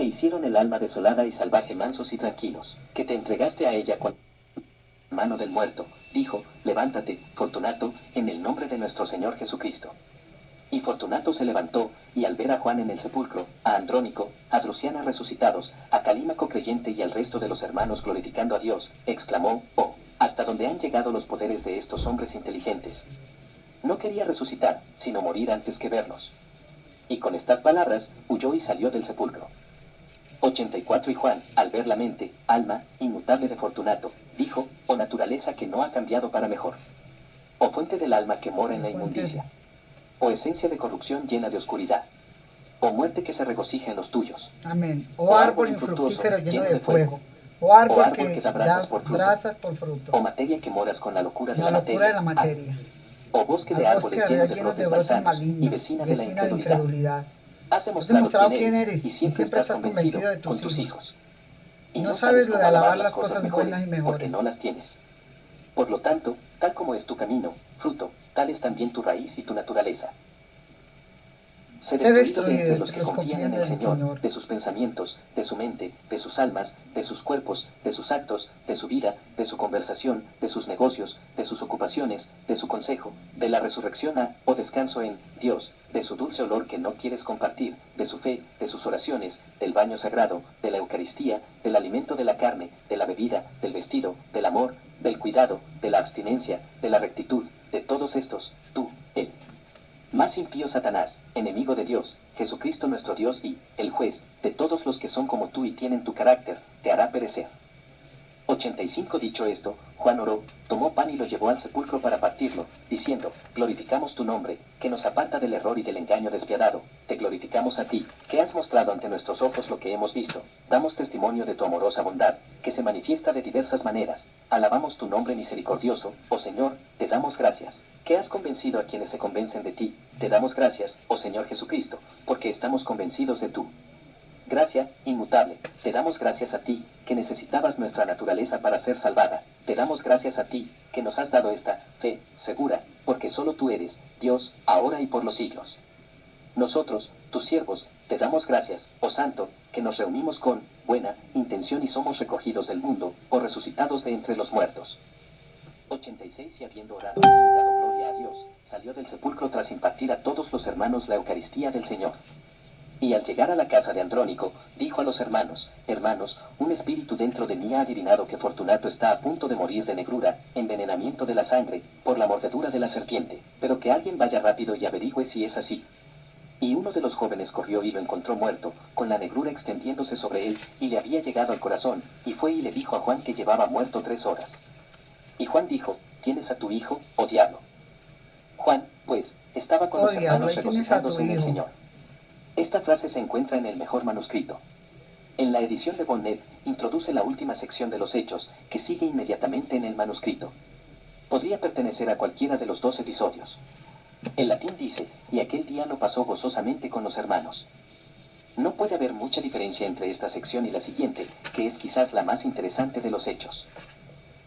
hicieron el alma desolada y salvaje mansos y tranquilos, que te entregaste a ella con mano del muerto, dijo, levántate, Fortunato, en el nombre de nuestro Señor Jesucristo. Y Fortunato se levantó, y al ver a Juan en el sepulcro, a Andrónico, a Drusiana resucitados, a Calímaco creyente y al resto de los hermanos glorificando a Dios, exclamó, oh, hasta dónde han llegado los poderes de estos hombres inteligentes. No quería resucitar, sino morir antes que verlos. Y con estas palabras, huyó y salió del sepulcro. 84. Y Juan, al ver la mente, alma, inmutable de Fortunato, dijo, oh naturaleza que no ha cambiado para mejor. Oh fuente del alma que mora en la inmundicia. Oh esencia de corrupción llena de oscuridad. Oh muerte que se regocija en los tuyos. Amén. Oh árbol infructífero lleno de fuego. Oh árbol que da brasas por fruto. Oh materia que moras con la locura de la materia. Oh bosque de árboles lleno de brotes malsanos y vecina de la incredulidad. Has demostrado quién eres y siempre estás convencido con tus hijos. Y no sabes lo de alabar las cosas mejores porque no las tienes. Por lo tanto, tal como es tu camino, fruto, tal es también tu raíz y tu naturaleza. Sé destruido de entre los que confían en el Señor, de sus pensamientos, de su mente, de sus almas, de sus cuerpos, de sus actos, de su vida, de su conversación, de sus negocios, de sus ocupaciones, de su consejo, de la resurrección o descanso en Dios, de su dulce olor que no quieres compartir, de su fe, de sus oraciones, del baño sagrado, de la Eucaristía, del alimento de la carne, de la bebida, del vestido, del amor, del cuidado, de la abstinencia, de la rectitud, de todos estos, tú, él. Más impío Satanás, enemigo de Dios, Jesucristo nuestro Dios y, el juez, de todos los que son como tú y tienen tu carácter, te hará perecer. 85. Dicho esto, Juan oró, tomó pan y lo llevó al sepulcro para partirlo, diciendo, glorificamos tu nombre, que nos aparta del error y del engaño despiadado, te glorificamos a ti, que has mostrado ante nuestros ojos lo que hemos visto, damos testimonio de tu amorosa bondad, que se manifiesta de diversas maneras, alabamos tu nombre misericordioso, oh Señor, te damos gracias, que has convencido a quienes se convencen de ti, te damos gracias, oh Señor Jesucristo, porque estamos convencidos de tú. Gracia, inmutable, te damos gracias a ti, que necesitabas nuestra naturaleza para ser salvada, te damos gracias a ti, que nos has dado esta fe segura, porque solo tú eres, Dios, ahora y por los siglos. Nosotros, tus siervos, te damos gracias, oh Santo, que nos reunimos con buena intención y somos recogidos del mundo, o resucitados de entre los muertos. 86. Y habiendo orado así y dado gloria a Dios, salió del sepulcro tras impartir a todos los hermanos la Eucaristía del Señor. Y al llegar a la casa de Andrónico, dijo a los hermanos, hermanos, un espíritu dentro de mí ha adivinado que Fortunato está a punto de morir de negrura, envenenamiento de la sangre, por la mordedura de la serpiente, pero que alguien vaya rápido y averigüe si es así. Y uno de los jóvenes corrió y lo encontró muerto, con la negrura extendiéndose sobre él, y le había llegado al corazón, y fue y le dijo a Juan que llevaba muerto 3 horas. Y Juan dijo, ¿tienes a tu hijo, oh diablo? Juan, pues, estaba con los hermanos regocijándose en el Señor. Esta frase se encuentra en el mejor manuscrito. En la edición de Bonnet, introduce la última sección de los hechos, que sigue inmediatamente en el manuscrito. Podría pertenecer a cualquiera de los 2 episodios. En latín dice, y aquel día lo pasó gozosamente con los hermanos. No puede haber mucha diferencia entre esta sección y la siguiente, que es quizás la más interesante de los hechos.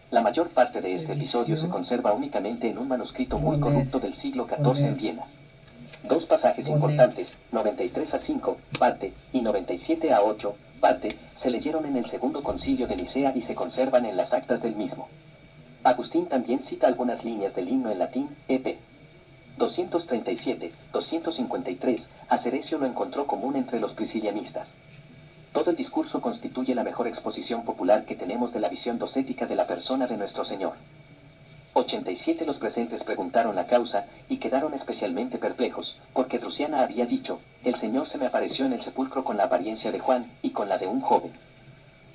La mayor parte de este episodio se conserva únicamente en un manuscrito muy corrupto del siglo XIV en Viena. 2 pasajes importantes, 93 a 5, parte, y 97 a 8, parte, se leyeron en el segundo concilio de Nicea y se conservan en las actas del mismo. Agustín también cita algunas líneas del himno en latín, ep. 237, 253, Aceresio lo encontró común entre los priscilianistas. Todo el discurso constituye la mejor exposición popular que tenemos de la visión docética de la persona de nuestro Señor. 87. Los presentes preguntaron la causa, y quedaron especialmente perplejos, porque Drusiana había dicho, el Señor se me apareció en el sepulcro con la apariencia de Juan, y con la de un joven.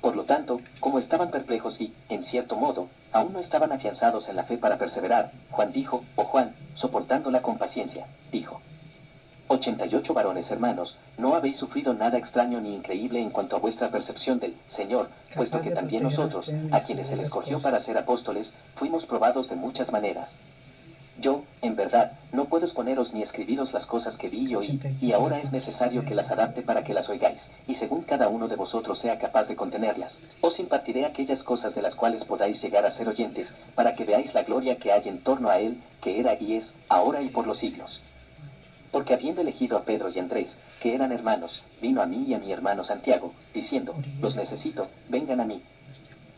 Por lo tanto, como estaban perplejos y, en cierto modo, aún no estaban afianzados en la fe para perseverar, Juan dijo, oh Juan, soportándola con paciencia, dijo. 88. Varones hermanos, no habéis sufrido nada extraño ni increíble en cuanto a vuestra percepción del Señor, puesto que también nosotros, a quienes se les escogió para ser apóstoles, fuimos probados de muchas maneras. Yo, en verdad, no puedo exponeros ni escribiros las cosas que vi y oí, y ahora es necesario que las adapte para que las oigáis, y según cada uno de vosotros sea capaz de contenerlas, os impartiré aquellas cosas de las cuales podáis llegar a ser oyentes, para que veáis la gloria que hay en torno a él, que era y es, ahora y por los siglos. Porque habiendo elegido a Pedro y Andrés, que eran hermanos, vino a mí y a mi hermano Santiago, diciendo, los necesito, vengan a mí.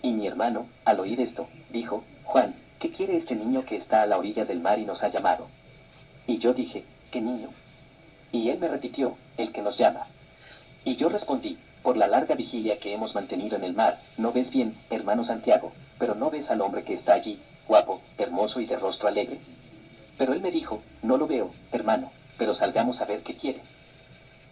Y mi hermano, al oír esto, dijo, Juan, ¿qué quiere este niño que está a la orilla del mar y nos ha llamado? Y yo dije, ¿qué niño? Y él me repitió, el que nos llama. Y yo respondí, por la larga vigilia que hemos mantenido en el mar, no ves bien, hermano Santiago, pero no ves al hombre que está allí, guapo, hermoso y de rostro alegre. Pero él me dijo, no lo veo, hermano, pero salgamos a ver qué quiere.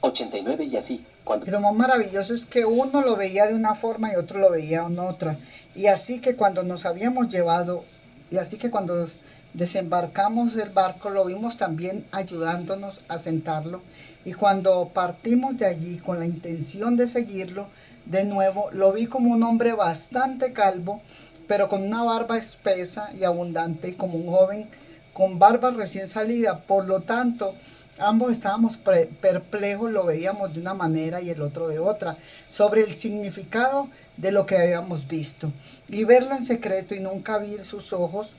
89 y así, cuando... Pero lo más maravilloso es que uno lo veía de una forma y otro lo veía en otra. Y así que cuando nos habíamos llevado, y así que cuando desembarcamos el barco, lo vimos también ayudándonos a sentarlo. Y cuando partimos de allí con la intención de seguirlo, de nuevo lo vi como un hombre bastante calvo, pero con una barba espesa y abundante, como un joven con barba recién salida. Por lo tanto, ambos estábamos perplejos, lo veíamos de una manera y el otro de otra, sobre el significado de lo que habíamos visto. Y verlo en secreto y nunca abrir sus ojos.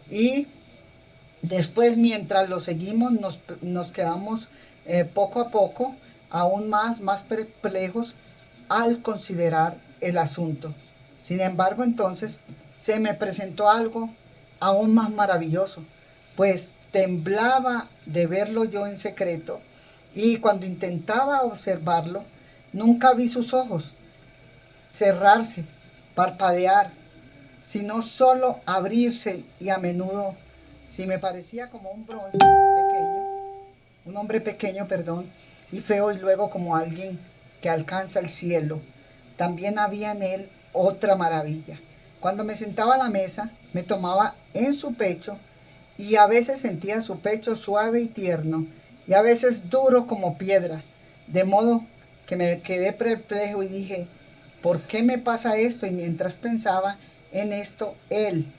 Y después, mientras lo seguimos, nos quedamos poco a poco aún más perplejos al considerar el asunto. Sin embargo, entonces se me presentó algo aún más maravilloso, pues temblaba de verlo yo en secreto, y cuando intentaba observarlo, nunca vi sus ojos cerrarse, parpadear, sino solo abrirse, y a menudo, si me parecía como un bronce pequeño, un hombre pequeño, perdón, y feo, y luego como alguien que alcanza el cielo. También había en él otra maravilla. Cuando me sentaba a la mesa, me tomaba en su pecho, y a veces sentía su pecho suave y tierno, y a veces duro como piedra, de modo que me quedé perplejo y dije, ¿por qué me pasa esto? Y mientras pensaba en esto, él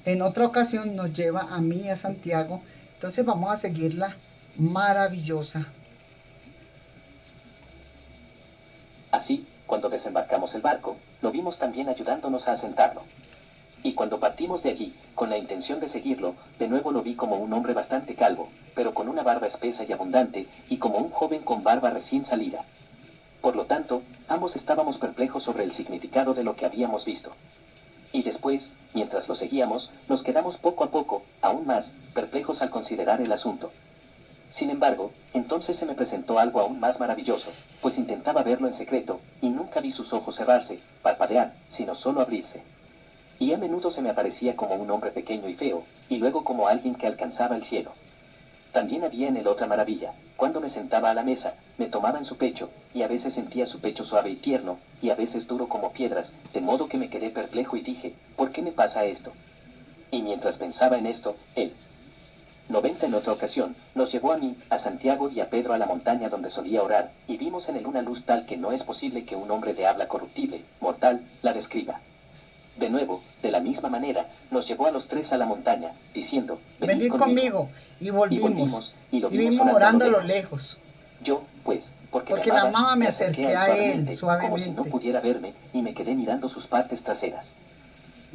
en otra ocasión nos lleva a mí y a Santiago. Entonces vamos a seguirla maravillosa. Así, cuando desembarcamos el barco, lo vimos también ayudándonos a asentarlo. Y cuando partimos de allí, con la intención de seguirlo, de nuevo lo vi como un hombre bastante calvo, pero con una barba espesa y abundante, y como un joven con barba recién salida. Por lo tanto, ambos estábamos perplejos sobre el significado de lo que habíamos visto. Y después, mientras lo seguíamos, nos quedamos poco a poco, aún más, perplejos al considerar el asunto. Sin embargo, entonces se me presentó algo aún más maravilloso, pues intentaba verlo en secreto, y nunca vi sus ojos cerrarse, parpadear, sino solo abrirse. Y a menudo se me aparecía como un hombre pequeño y feo, y luego como alguien que alcanzaba el cielo. También había en él otra maravilla. Cuando me sentaba a la mesa, me tomaba en su pecho, y a veces sentía su pecho suave y tierno, y a veces duro como piedras, de modo que me quedé perplejo y dije, ¿por qué me pasa esto? Y mientras pensaba en esto, él, 90 en otra ocasión, nos llevó a mí, a Santiago y a Pedro a la montaña donde solía orar, y vimos en él una luz tal que no es posible que un hombre de habla corruptible, mortal, la describa. De nuevo, de la misma manera, nos llevó a los tres a la montaña, diciendo, venid conmigo. Y volvimos, y lo y vimos orando a lo lejos. Yo, pues, porque me amaba, me acerqué a él suavemente, como si no pudiera verme, y me quedé mirando sus partes traseras.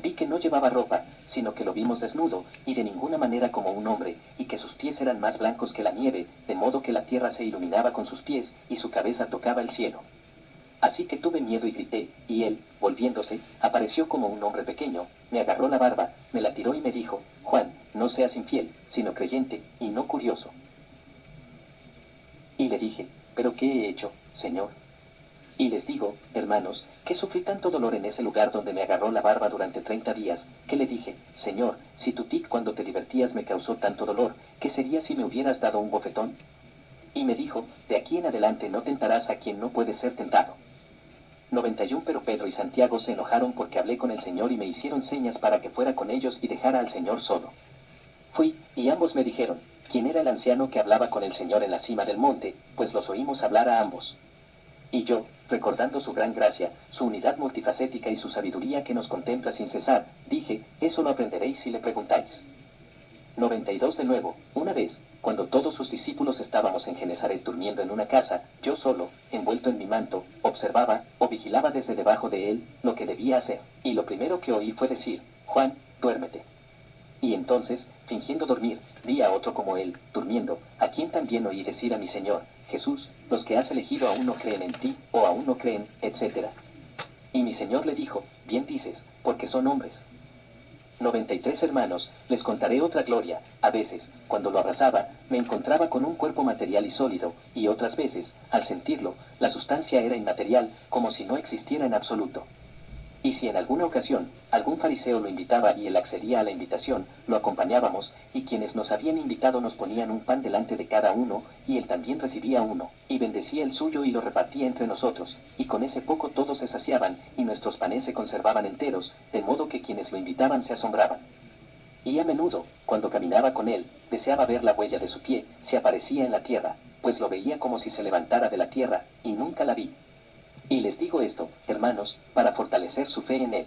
Vi que no llevaba ropa, sino que lo vimos desnudo, y de ninguna manera como un hombre, y que sus pies eran más blancos que la nieve, de modo que la tierra se iluminaba con sus pies, y su cabeza tocaba el cielo. Así que tuve miedo y grité, y él, volviéndose, apareció como un hombre pequeño, me agarró la barba, me la tiró y me dijo, Juan, no seas infiel, sino creyente, y no curioso. Y le dije, ¿pero qué he hecho, Señor? Y les digo, hermanos, que sufrí tanto dolor en ese lugar donde me agarró la barba durante 30 días, que le dije, Señor, si tu tic cuando te divertías me causó tanto dolor, ¿qué sería si me hubieras dado un bofetón? Y me dijo, de aquí en adelante no tentarás a quien no puede ser tentado. 91 Pero Pedro y Santiago se enojaron porque hablé con el Señor y me hicieron señas para que fuera con ellos y dejara al Señor solo. Fui, y ambos me dijeron, ¿quién era el anciano que hablaba con el Señor en la cima del monte? Pues los oímos hablar a ambos. Y yo, recordando su gran gracia, su unidad multifacética y su sabiduría que nos contempla sin cesar, dije, eso lo aprenderéis si le preguntáis. 92 De nuevo, una vez, cuando todos sus discípulos estábamos en Genesaret durmiendo en una casa, yo solo, envuelto en mi manto, observaba, o vigilaba desde debajo de él, lo que debía hacer. Y lo primero que oí fue decir, Juan, duérmete. Y entonces, fingiendo dormir, di a otro como él, durmiendo, a quien también oí decir a mi Señor, Jesús, los que has elegido aún no creen en ti, o aún no creen, etc. Y mi Señor le dijo, bien dices, porque son hombres. 93 hermanos, les contaré otra gloria. A veces, cuando lo abrazaba, me encontraba con un cuerpo material y sólido, y otras veces, al sentirlo, la sustancia era inmaterial, como si no existiera en absoluto. Y si en alguna ocasión algún fariseo lo invitaba y él accedía a la invitación, lo acompañábamos, y quienes nos habían invitado nos ponían un pan delante de cada uno, y él también recibía uno, y bendecía el suyo y lo repartía entre nosotros, y con ese poco todos se saciaban, y nuestros panes se conservaban enteros, de modo que quienes lo invitaban se asombraban. Y a menudo, cuando caminaba con él, deseaba ver la huella de su pie, si aparecía en la tierra, pues lo veía como si se levantara de la tierra, y nunca la vi. Y les digo esto, hermanos, para fortalecer su fe en él.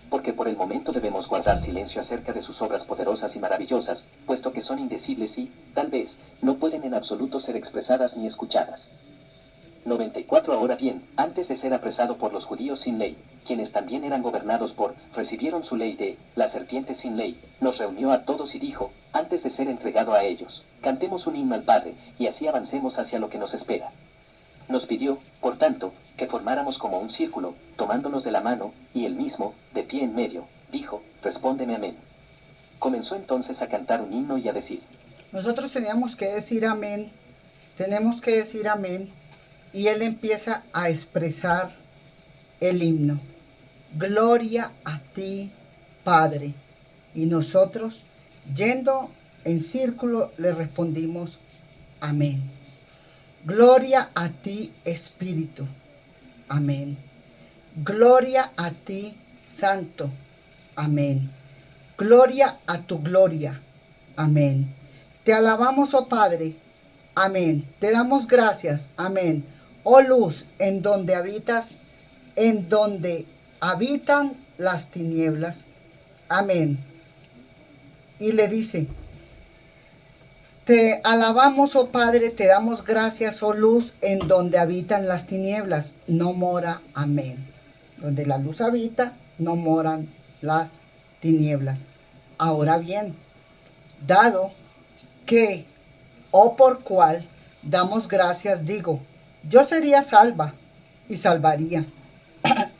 Porque por el momento debemos guardar silencio acerca de sus obras poderosas y maravillosas, puesto que son indecibles y, tal vez, no pueden en absoluto ser expresadas ni escuchadas. 94 Ahora bien, antes de ser apresado por los judíos sin ley, quienes también eran gobernados por, recibieron su ley de, la serpiente sin ley, nos reunió a todos y dijo, antes de ser entregado a ellos, cantemos un himno al Padre, y así avancemos hacia lo que nos espera. Nos pidió, por tanto, que formáramos como un círculo, tomándonos de la mano, y él mismo, de pie en medio, dijo, respóndeme amén. Comenzó entonces a cantar un himno y a decir, nosotros teníamos que decir amén, tenemos que decir amén, y él empieza a expresar el himno. Gloria a ti, Padre. Y nosotros, yendo en círculo, le respondimos amén. Gloria a ti, Espíritu. Amén. Gloria a ti, Santo. Amén. Gloria a tu gloria. Amén. Te alabamos, oh Padre. Amén. Te damos gracias. Amén. Oh luz, en donde habitan las tinieblas. Amén. Y le dice, te alabamos, oh Padre, te damos gracias, oh luz, en donde habitan las tinieblas, no mora, amén. Donde la luz habita, no moran las tinieblas. Ahora bien, dado que, o por cual, damos gracias, digo, yo sería salva y salvaría.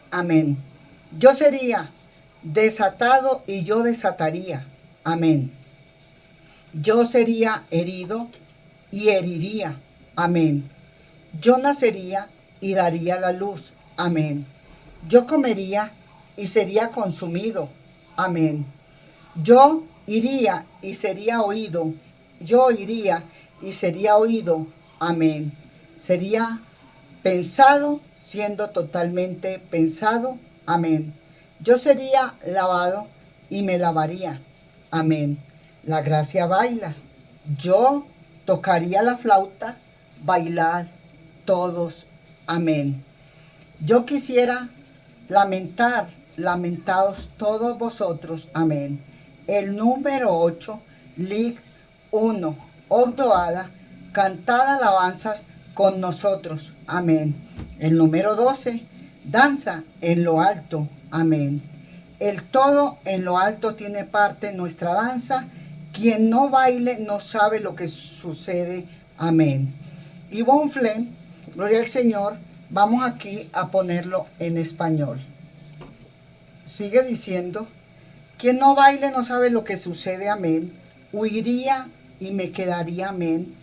Amén. Yo sería desatado y yo desataría. Amén. Yo sería herido y heriría. Amén. Yo nacería y daría la luz. Amén. Yo comería y sería consumido. Amén. Yo iría y sería oído. Yo iría y sería oído. Amén. Sería pensado siendo totalmente pensado. Amén. Yo sería lavado y me lavaría. Amén. La gracia baila. Yo tocaría la flauta, bailar todos. Amén. Yo quisiera lamentar, lamentaos todos vosotros. Amén. El número 8, Lig 1, Ogdoada, cantad alabanzas con nosotros. Amén. El número 12, danza en lo alto. Amén. El todo en lo alto tiene parte en nuestra danza. Quien no baile no sabe lo que sucede. Amén. Y Bonflem, gloria al Señor, vamos aquí a ponerlo en español. Sigue diciendo, quien no baile no sabe lo que sucede. Amén. Huiría y me quedaría. Amén.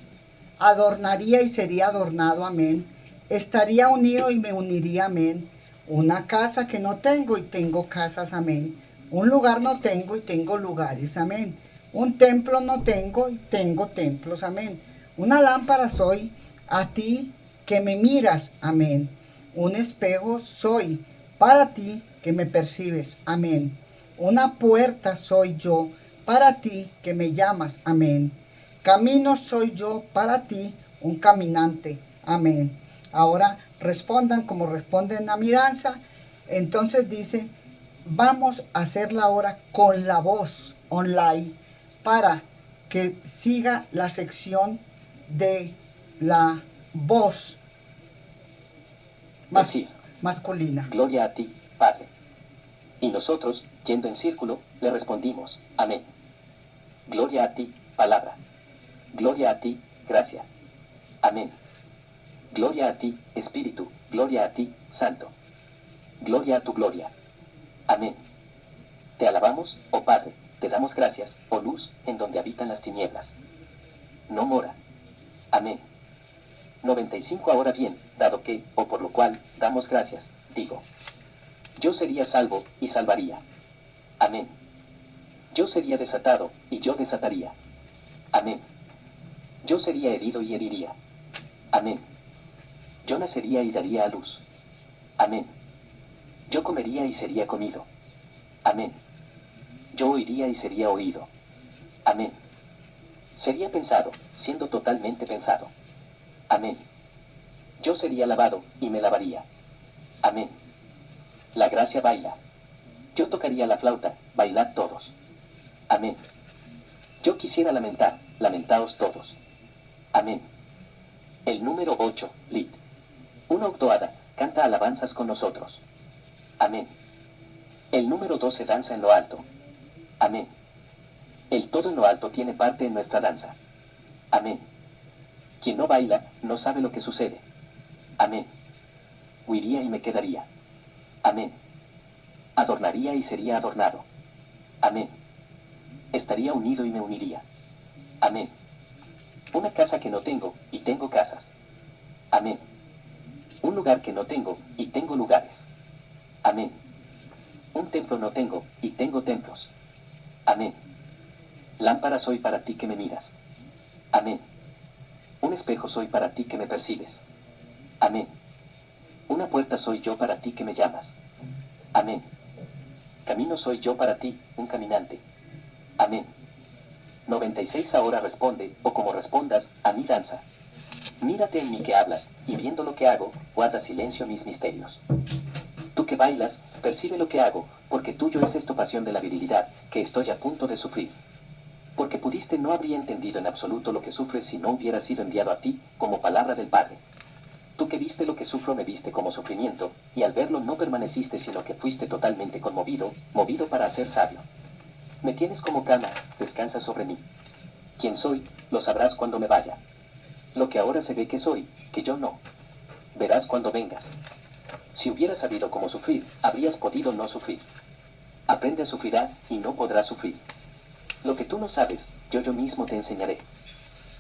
Adornaría y sería adornado. Amén. Estaría unido y me uniría. Amén. Una casa que no tengo y tengo casas. Amén. Un lugar no tengo y tengo lugares. Amén. Un templo no tengo y tengo templos. Amén. Una lámpara soy a ti que me miras. Amén. Un espejo soy para ti que me percibes. Amén. Una puerta soy yo para ti que me llamas. Amén. Camino soy yo para ti, un caminante. Amén. Ahora respondan como responden a mi danza. Entonces dice, vamos a hacerla ahora con la voz online para que siga la sección de la voz masculina. Gloria a ti, Padre. Y nosotros, yendo en círculo, le respondimos, amén. Gloria a ti, palabra. Gloria a ti, gracia. Amén. Gloria a ti, Espíritu. Gloria a ti, Santo. Gloria a tu gloria. Amén. Te alabamos, oh Padre, te damos gracias, oh luz, en donde habitan las tinieblas. No mora. Amén. 95. Ahora bien, dado que, o por lo cual, damos gracias, digo. Yo sería salvo, y salvaría. Amén. Yo sería desatado, y yo desataría. Amén. Yo sería herido y heriría. Amén. Yo nacería y daría a luz. Amén. Yo comería y sería comido. Amén. Yo oiría y sería oído. Amén. Sería pensado, siendo totalmente pensado. Amén. Yo sería lavado, y me lavaría. Amén. La gracia baila. Yo tocaría la flauta, bailad todos. Amén. Yo quisiera lamentar, lamentaos todos. Amén. El número 8, Lit. Una octoada, canta alabanzas con nosotros. Amén. El número 12 danza en lo alto. Amén. El todo en lo alto tiene parte en nuestra danza. Amén. Quien no baila, no sabe lo que sucede. Amén. Huiría y me quedaría. Amén. Adornaría y sería adornado. Amén. Estaría unido y me uniría. Amén. Una casa que no tengo, y tengo casas. Amén. Un lugar que no tengo, y tengo lugares. Amén. Un templo no tengo, y tengo templos. Amén. Lámpara soy para ti que me miras. Amén. Un espejo soy para ti que me percibes. Amén. Una puerta soy yo para ti que me llamas. Amén. Camino soy yo para ti, un caminante. Amén. 96. Ahora responde, o como respondas, a mi danza. Mírate en mí que hablas, y viendo lo que hago, guarda silencio mis misterios. Tú que bailas, percibe lo que hago, porque tuyo es esta pasión de la virilidad, que estoy a punto de sufrir. Porque pudiste no habría entendido en absoluto lo que sufres si no hubiera sido enviado a ti, como palabra del Padre. Tú que viste lo que sufro me viste como sufrimiento, y al verlo no permaneciste sino que fuiste totalmente conmovido, movido para hacer sabio. Me tienes como cama, descansa sobre mí. ¿Quién soy? Lo sabrás cuando me vaya. Lo que ahora se ve que soy, que yo no. Verás cuando vengas. Si hubieras sabido cómo sufrir, habrías podido no sufrir. Aprende a sufrir y no podrás sufrir. Lo que tú no sabes, yo mismo te enseñaré.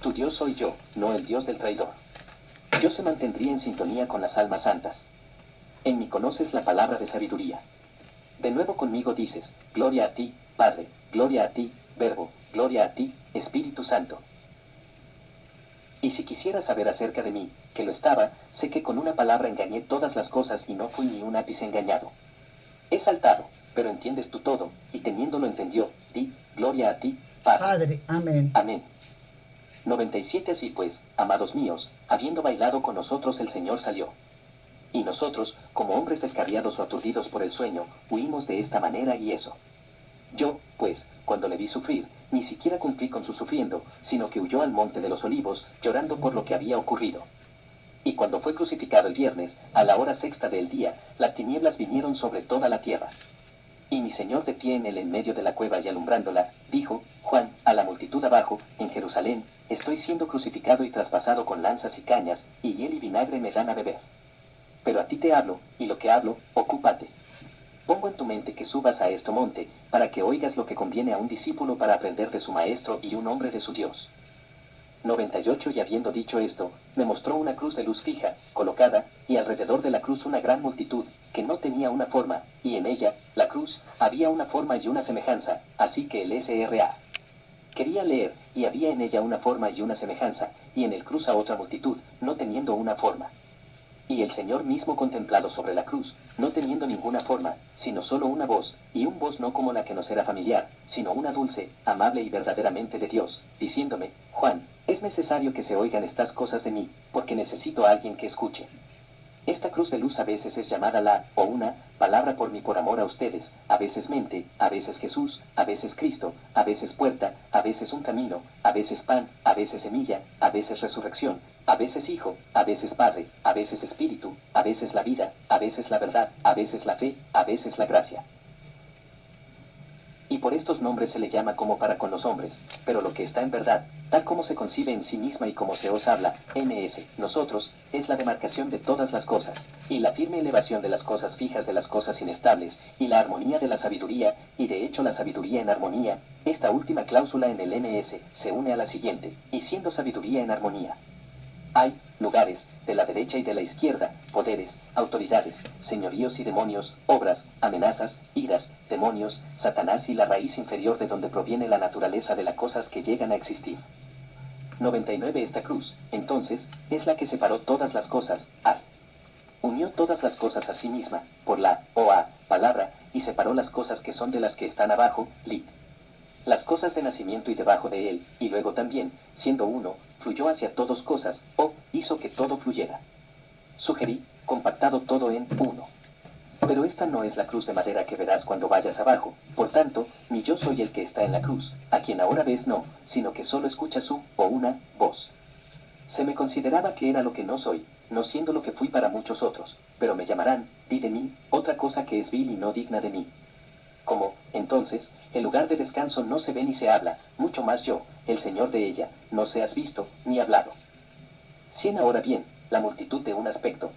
Tu Dios soy yo, no el Dios del traidor. Yo se mantendría en sintonía con las almas santas. En mí conoces la palabra de sabiduría. De nuevo conmigo dices, gloria a ti, Padre, gloria a ti, Verbo, gloria a ti, Espíritu Santo. Y si quisieras saber acerca de mí, que lo estaba, sé que con una palabra engañé todas las cosas y no fui ni un ápice engañado. He saltado, pero entiendes tú todo, y teniéndolo entendió, di, gloria a ti, Padre. Padre, amén. Amén. 97. Así pues, amados míos, habiendo bailado con nosotros el Señor salió. Y nosotros, como hombres descarriados o aturdidos por el sueño, huimos de esta manera y eso. Yo, pues, cuando le vi sufrir, ni siquiera cumplí con su sufriendo, sino que huyó al monte de los olivos, llorando por lo que había ocurrido. Y cuando fue crucificado el viernes, a la hora sexta del día, las tinieblas vinieron sobre toda la tierra. Y mi Señor de pie en medio de la cueva y alumbrándola, dijo, Juan, a la multitud abajo, en Jerusalén, estoy siendo crucificado y traspasado con lanzas y cañas, y hiel y vinagre me dan a beber. Pero a ti te hablo, y lo que hablo, ocúpate. Pongo en tu mente que subas a este monte, para que oigas lo que conviene a un discípulo para aprender de su maestro y un hombre de su Dios. 98. Y habiendo dicho esto, me mostró una cruz de luz fija, colocada, y alrededor de la cruz una gran multitud, que no tenía una forma, y en ella, la cruz, había una forma y una semejanza, así que el SRA. Quería leer, y había en ella una forma y una semejanza, y en el cruz a otra multitud, no teniendo una forma. Y el Señor mismo contemplado sobre la cruz, no teniendo ninguna forma, sino solo una voz, y un voz no como la que nos era familiar, sino una dulce, amable y verdaderamente de Dios, diciéndome, Juan, es necesario que se oigan estas cosas de mí, porque necesito a alguien que escuche. Esta cruz de luz a veces es llamada la, o una, palabra por mí por amor a ustedes, a veces mente, a veces Jesús, a veces Cristo, a veces puerta, a veces un camino, a veces pan, a veces semilla, a veces resurrección, a veces hijo, a veces padre, a veces espíritu, a veces la vida, a veces la verdad, a veces la fe, a veces la gracia. Y por estos nombres se le llama como para con los hombres, pero lo que está en verdad, tal como se concibe en sí misma y como se os habla, ns, nosotros, es la demarcación de todas las cosas, y la firme elevación de las cosas fijas de las cosas inestables, y la armonía de la sabiduría, y de hecho la sabiduría en armonía, esta última cláusula en el ns, se une a la siguiente, y siendo sabiduría en armonía. Hay lugares, de la derecha y de la izquierda, poderes, autoridades, señoríos y demonios, obras, amenazas, iras, demonios, Satanás y la raíz inferior de donde proviene la naturaleza de las cosas que llegan a existir. 99 Esta cruz, entonces, es la que separó todas las cosas, unió todas las cosas a sí misma, por la, palabra, y separó las cosas que son de las que están abajo, lit. Las cosas de nacimiento y debajo de él, y luego también, siendo uno, fluyó hacia todos cosas, hizo que todo fluyera. Sugerí, compactado todo en uno. Pero esta no es la cruz de madera que verás cuando vayas abajo, por tanto, ni yo soy el que está en la cruz, a quien ahora ves no, sino que solo escucha su, una, voz. Se me consideraba que era lo que no soy, no siendo lo que fui para muchos otros, pero me llamarán, di de mí, otra cosa que es vil y no digna de mí. Como, entonces, el lugar de descanso no se ve ni se habla, mucho más yo, el Señor de ella, no seas visto, ni hablado. 100 Ahora bien, la multitud de un aspecto,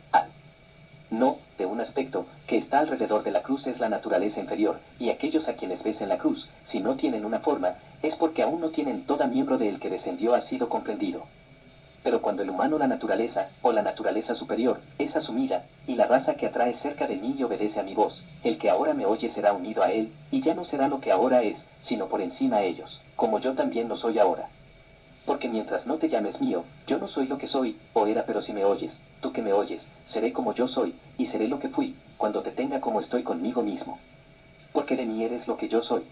no, de un aspecto, que está alrededor de la cruz es la naturaleza inferior, y aquellos a quienes ves en la cruz, si no tienen una forma, es porque aún no tienen toda miembro de el que descendió ha sido comprendido. Pero cuando el humano la naturaleza, o la naturaleza superior, es asumida, y la raza que atrae cerca de mí y obedece a mi voz, el que ahora me oye será unido a él, y ya no será lo que ahora es, sino por encima a ellos, como yo también lo soy ahora. Porque mientras no te llames mío, yo no soy lo que soy, o era pero si me oyes, tú que me oyes, seré como yo soy, y seré lo que fui, cuando te tenga como estoy conmigo mismo. Porque de mí eres lo que yo soy.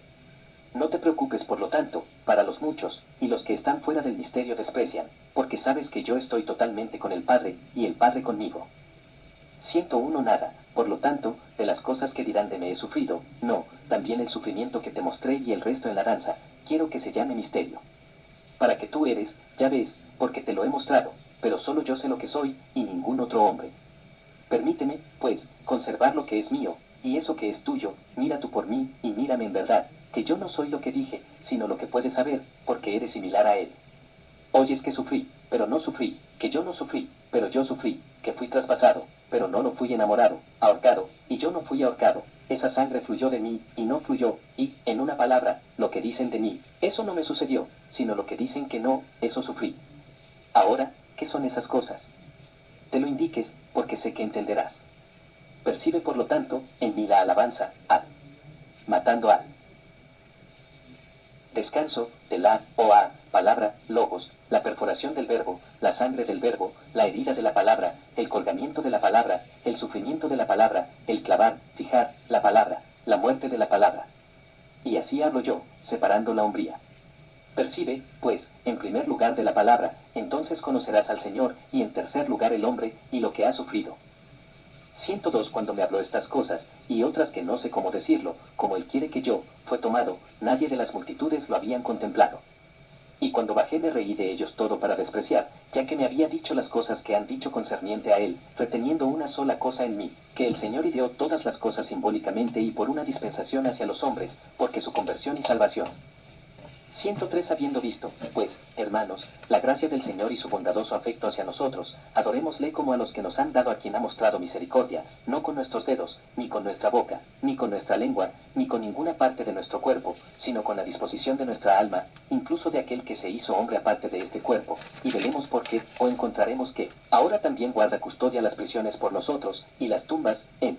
No te preocupes por lo tanto, para los muchos, y los que están fuera del misterio desprecian, porque sabes que yo estoy totalmente con el Padre, y el Padre conmigo. 101 Nada, por lo tanto, de las cosas que dirán de me he sufrido, no, también el sufrimiento que te mostré y el resto en la danza, quiero que se llame misterio. Para que tú eres, ya ves, porque te lo he mostrado, pero solo yo sé lo que soy, y ningún otro hombre. Permíteme, pues, conservar lo que es mío, y eso que es tuyo, mira tú por mí, y mírame en verdad, que yo no soy lo que dije, sino lo que puedes saber, porque eres similar a él. Oyes que sufrí, pero no sufrí, que yo no sufrí, pero yo sufrí, que fui traspasado, pero no lo fui enamorado, ahorcado, y yo no fui ahorcado, esa sangre fluyó de mí, y no fluyó, y, en una palabra, lo que dicen de mí, eso no me sucedió, sino lo que dicen que no, eso sufrí. Ahora, ¿qué son esas cosas? Te lo indiques, porque sé que entenderás. Percibe por lo tanto, en mí la alabanza, matando al descanso, de la, palabra, logos, la perforación del verbo, la sangre del verbo, la herida de la palabra, el colgamiento de la palabra, el sufrimiento de la palabra, el clavar, fijar, la palabra, la muerte de la palabra. Y así hablo yo, separando la hombría. Percibe, pues, en primer lugar de la palabra, entonces conocerás al Señor, y en tercer lugar el hombre, y lo que ha sufrido. 102 Cuando me habló estas cosas, y otras que no sé cómo decirlo, como él quiere que yo, fue tomado, nadie de las multitudes lo habían contemplado. Y cuando bajé me reí de ellos todo para despreciar, ya que me había dicho las cosas que han dicho concerniente a él, reteniendo una sola cosa en mí, que el Señor ideó todas las cosas simbólicamente y por una dispensación hacia los hombres, porque su conversión y salvación. 103 Habiendo visto, pues, hermanos, la gracia del Señor y su bondadoso afecto hacia nosotros, adorémosle como a los que nos han dado a quien ha mostrado misericordia, no con nuestros dedos, ni con nuestra boca, ni con nuestra lengua, ni con ninguna parte de nuestro cuerpo, sino con la disposición de nuestra alma, incluso de aquel que se hizo hombre aparte de este cuerpo, y velemos porque, o encontraremos que, ahora también guarda custodia las prisiones por nosotros, y las tumbas, en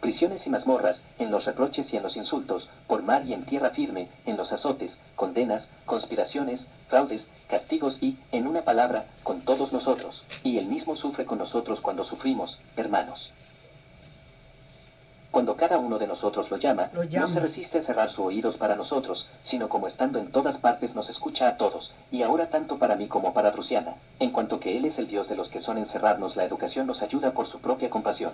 prisiones y mazmorras, en los reproches y en los insultos, por mar y en tierra firme, en los azotes, condenas, conspiraciones, fraudes, castigos y, en una palabra, con todos nosotros, y él mismo sufre con nosotros cuando sufrimos, hermanos. Cuando cada uno de nosotros lo llama, no se resiste a cerrar sus oídos para nosotros, sino como estando en todas partes nos escucha a todos, y ahora tanto para mí como para Drusiana, en cuanto que Él es el Dios de los que son encerrarnos, la educación nos ayuda por su propia compasión.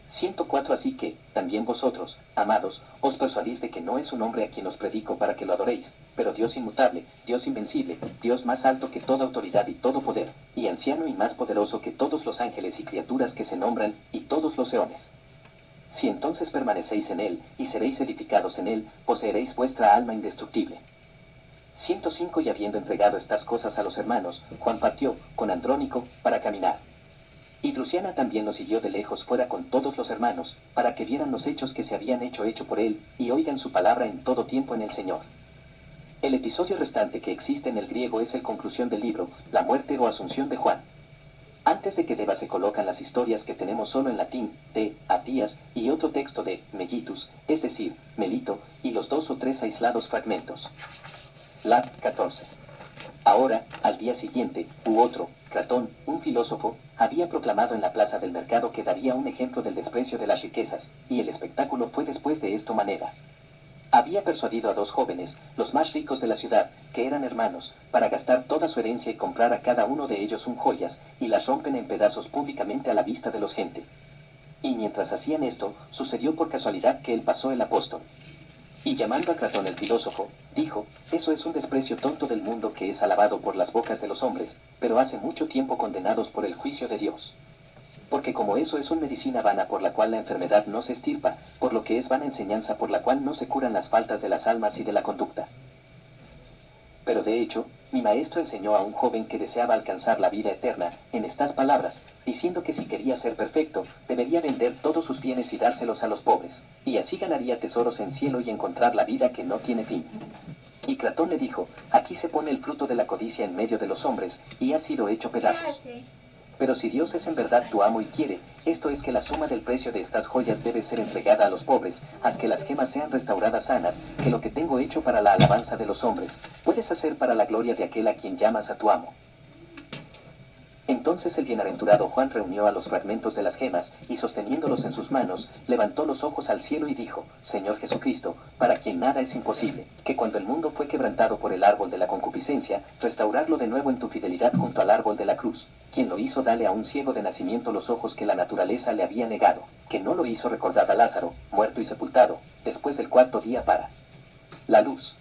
104 Así que, también vosotros, amados, os persuadís de que no es un hombre a quien os predico para que lo adoréis, pero Dios inmutable, Dios invencible, Dios más alto que toda autoridad y todo poder, y anciano y más poderoso que todos los ángeles y criaturas que se nombran, y todos los eones. Si entonces permanecéis en él, y seréis edificados en él, poseeréis vuestra alma indestructible. 105. Y habiendo entregado estas cosas a los hermanos, Juan partió, con Andrónico, para caminar. Y Drusiana también lo siguió de lejos fuera con todos los hermanos, para que vieran los hechos que se habían hecho por él, y oigan su palabra en todo tiempo en el Señor. El episodio restante que existe en el griego es el conclusión del libro, la muerte o asunción de Juan. Antes de que deba se colocan las historias que tenemos solo en latín, de Atías, y otro texto de Mellitus, es decir, Melito, y los 2 o 3 aislados fragmentos. Lat. 14. Ahora, al día siguiente, otro, Cratón, un filósofo, había proclamado en la plaza del mercado que daría un ejemplo del desprecio de las riquezas, y el espectáculo fue después de esta manera. Había persuadido a 2 jóvenes, los más ricos de la ciudad, que eran hermanos, para gastar toda su herencia y comprar a cada uno de ellos joyas, y las rompen en pedazos públicamente a la vista de los gente. Y mientras hacían esto, sucedió por casualidad que él pasó el apóstol. Y llamando a Cratón el filósofo, dijo, eso es un desprecio tonto del mundo que es alabado por las bocas de los hombres, pero hace mucho tiempo condenados por el juicio de Dios. Porque como eso es una medicina vana por la cual la enfermedad no se extirpa, por lo que es vana enseñanza por la cual no se curan las faltas de las almas y de la conducta. Pero de hecho, mi maestro enseñó a un joven que deseaba alcanzar la vida eterna, en estas palabras, diciendo que si quería ser perfecto, debería vender todos sus bienes y dárselos a los pobres, y así ganaría tesoros en cielo y encontrar la vida que no tiene fin. Y Cratón le dijo, aquí se pone el fruto de la codicia en medio de los hombres, y ha sido hecho pedazos. Pero si Dios es en verdad tu amo y quiere, esto es que la suma del precio de estas joyas debe ser entregada a los pobres, haz que las gemas sean restauradas sanas, que lo que tengo hecho para la alabanza de los hombres, puedes hacer para la gloria de aquel a quien llamas a tu amo. Entonces el bienaventurado Juan reunió a los fragmentos de las gemas, y sosteniéndolos en sus manos, levantó los ojos al cielo y dijo, Señor Jesucristo, para quien nada es imposible, que cuando el mundo fue quebrantado por el árbol de la concupiscencia, restaurarlo de nuevo en tu fidelidad junto al árbol de la cruz. Quien lo hizo dale a un ciego de nacimiento los ojos que la naturaleza le había negado, que no lo hizo recordar a Lázaro, muerto y sepultado, después del 4º día para la luz.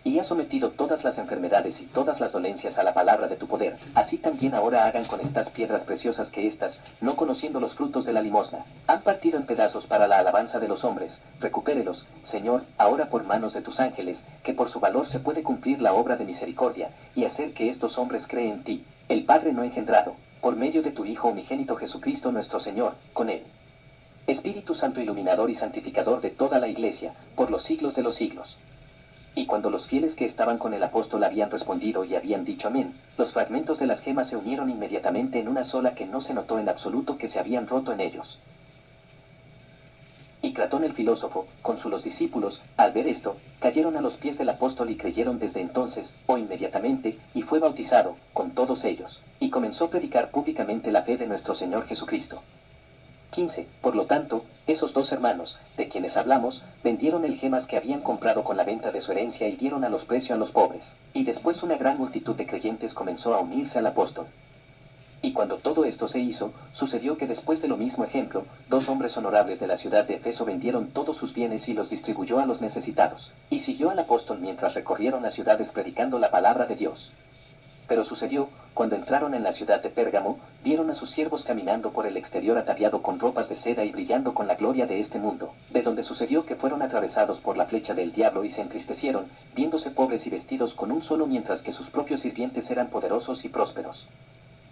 Y has sometido todas las enfermedades y todas las dolencias a la palabra de tu poder, así también ahora hagan con estas piedras preciosas que éstas, no conociendo los frutos de la limosna, han partido en pedazos para la alabanza de los hombres, recupérelos, Señor, ahora por manos de tus ángeles, que por su valor se puede cumplir la obra de misericordia, y hacer que estos hombres creen en ti, el Padre no engendrado, por medio de tu Hijo unigénito Jesucristo nuestro Señor, con él. Espíritu Santo iluminador y santificador de toda la Iglesia, por los siglos de los siglos. Y cuando los fieles que estaban con el apóstol habían respondido y habían dicho amén, los fragmentos de las gemas se unieron inmediatamente en una sola que no se notó en absoluto que se habían roto en ellos. Y Cratón el filósofo, con los discípulos, al ver esto, cayeron a los pies del apóstol y creyeron desde entonces, o inmediatamente, y fue bautizado, con todos ellos, y comenzó a predicar públicamente la fe de nuestro Señor Jesucristo. 15. Por lo tanto, esos 2 hermanos, de quienes hablamos, vendieron el gemas que habían comprado con la venta de su herencia y dieron a los precios a los pobres. Y después una gran multitud de creyentes comenzó a unirse al apóstol. Y cuando todo esto se hizo, sucedió que después de lo mismo ejemplo, 2 hombres honorables de la ciudad de Efeso vendieron todos sus bienes y los distribuyó a los necesitados. Y siguió al apóstol mientras recorrieron las ciudades predicando la palabra de Dios. Pero sucedió, cuando entraron en la ciudad de Pérgamo, vieron a sus siervos caminando por el exterior ataviado con ropas de seda y brillando con la gloria de este mundo, de donde sucedió que fueron atravesados por la flecha del diablo y se entristecieron, viéndose pobres y vestidos con un solo mientras que sus propios sirvientes eran poderosos y prósperos.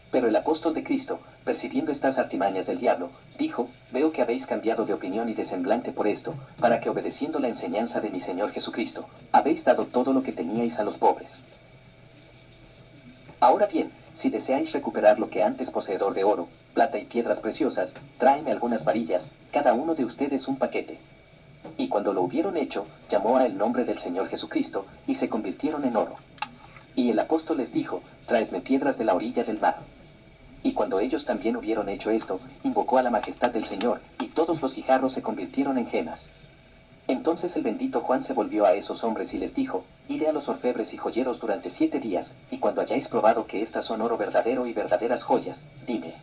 Pero el apóstol de Cristo, percibiendo estas artimañas del diablo, dijo, veo que habéis cambiado de opinión y de semblante por esto, para que obedeciendo la enseñanza de mi Señor Jesucristo, habéis dado todo lo que teníais a los pobres. Ahora bien, si deseáis recuperar lo que antes poseedor de oro, plata y piedras preciosas, tráeme algunas varillas, cada uno de ustedes un paquete. Y cuando lo hubieron hecho, llamó a el nombre del Señor Jesucristo, y se convirtieron en oro. Y el apóstol les dijo, traedme piedras de la orilla del mar. Y cuando ellos también hubieron hecho esto, invocó a la majestad del Señor, y todos los guijarros se convirtieron en gemas. Entonces el bendito Juan se volvió a esos hombres y les dijo, id a los orfebres y joyeros durante 7 días, y cuando hayáis probado que estas son oro verdadero y verdaderas joyas, dime.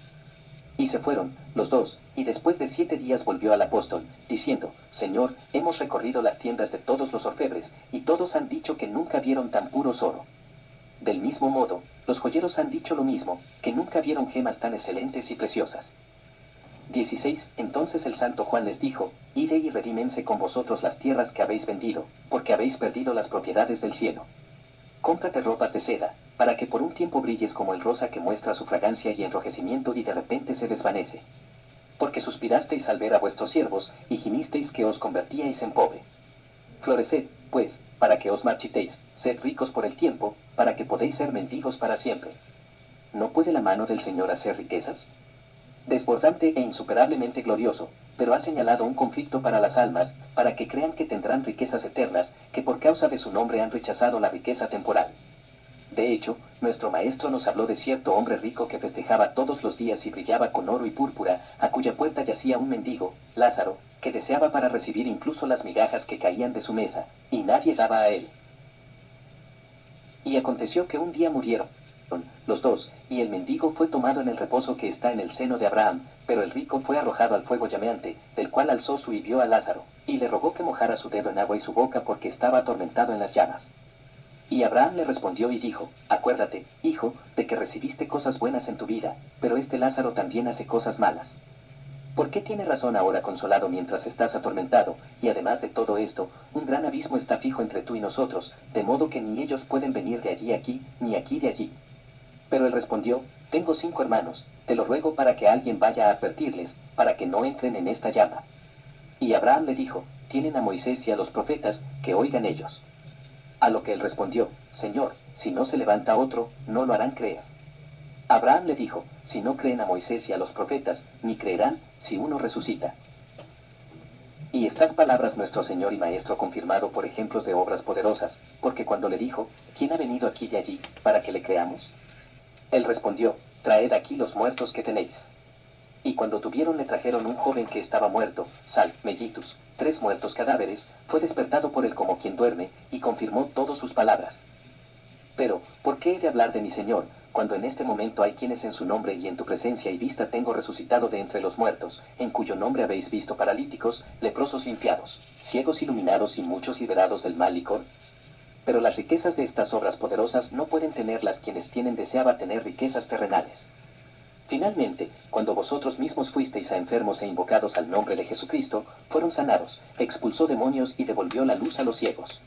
Y se fueron, los 2, y después de 7 días volvió al apóstol, diciendo, Señor, hemos recorrido las tiendas de todos los orfebres, y todos han dicho que nunca vieron tan puros oro. Del mismo modo, los joyeros han dicho lo mismo, que nunca vieron gemas tan excelentes y preciosas. 16. Entonces el santo Juan les dijo: Ide y redímense con vosotros las tierras que habéis vendido, porque habéis perdido las propiedades del cielo. Cómprate ropas de seda, para que por un tiempo brilles como el rosa que muestra su fragancia y enrojecimiento y de repente se desvanece. Porque suspirasteis al ver a vuestros siervos, y gimisteis que os convertíais en pobre. Floreced, pues, para que os marchitéis, sed ricos por el tiempo, para que podéis ser mendigos para siempre. ¿No puede la mano del Señor hacer riquezas? Desbordante e insuperablemente glorioso, pero ha señalado un conflicto para las almas, para que crean que tendrán riquezas eternas, que por causa de su nombre han rechazado la riqueza temporal. De hecho, nuestro Maestro nos habló de cierto hombre rico que festejaba todos los días y brillaba con oro y púrpura, a cuya puerta yacía un mendigo, Lázaro, que deseaba para recibir incluso las migajas que caían de su mesa, y nadie daba a él. Y aconteció que un día murieron los dos, y el mendigo fue tomado en el reposo que está en el seno de Abraham, pero el rico fue arrojado al fuego llameante, del cual alzó su y vio a Lázaro, y le rogó que mojara su dedo en agua y su boca porque estaba atormentado en las llamas. Y Abraham le respondió y dijo: Acuérdate, hijo, de que recibiste cosas buenas en tu vida, pero este Lázaro también hace cosas malas. ¿Por qué tiene razón ahora consolado mientras estás atormentado? Y además de todo esto, un gran abismo está fijo entre tú y nosotros, de modo que ni ellos pueden venir de allí aquí, ni aquí de allí. Pero él respondió: Tengo 5 hermanos, te lo ruego para que alguien vaya a advertirles, para que no entren en esta llama. Y Abraham le dijo: Tienen a Moisés y a los profetas, que oigan ellos. A lo que él respondió: Señor, si no se levanta otro, no lo harán creer. Abraham le dijo: Si no creen a Moisés y a los profetas, ni creerán, si uno resucita. Y estas palabras nuestro Señor y Maestro confirmado por ejemplos de obras poderosas, porque cuando le dijo: ¿Quién ha venido aquí y allí, para que le creamos? Él respondió: Traed aquí los muertos que tenéis. Y cuando tuvieron le trajeron un joven que estaba muerto, sal, mellitus, 3 muertos cadáveres, fue despertado por él como quien duerme, y confirmó todas sus palabras. Pero, ¿por qué he de hablar de mi Señor, cuando en este momento hay quienes en su nombre y en tu presencia y vista tengo resucitado de entre los muertos, en cuyo nombre habéis visto paralíticos, leprosos limpiados, ciegos iluminados y muchos liberados del mal licor? Pero las riquezas de estas obras poderosas no pueden tenerlas quienes tienen deseaba tener riquezas terrenales. Finalmente, cuando vosotros mismos fuisteis a enfermos e invocados al nombre de Jesucristo, fueron sanados, expulsó demonios y devolvió la luz a los ciegos.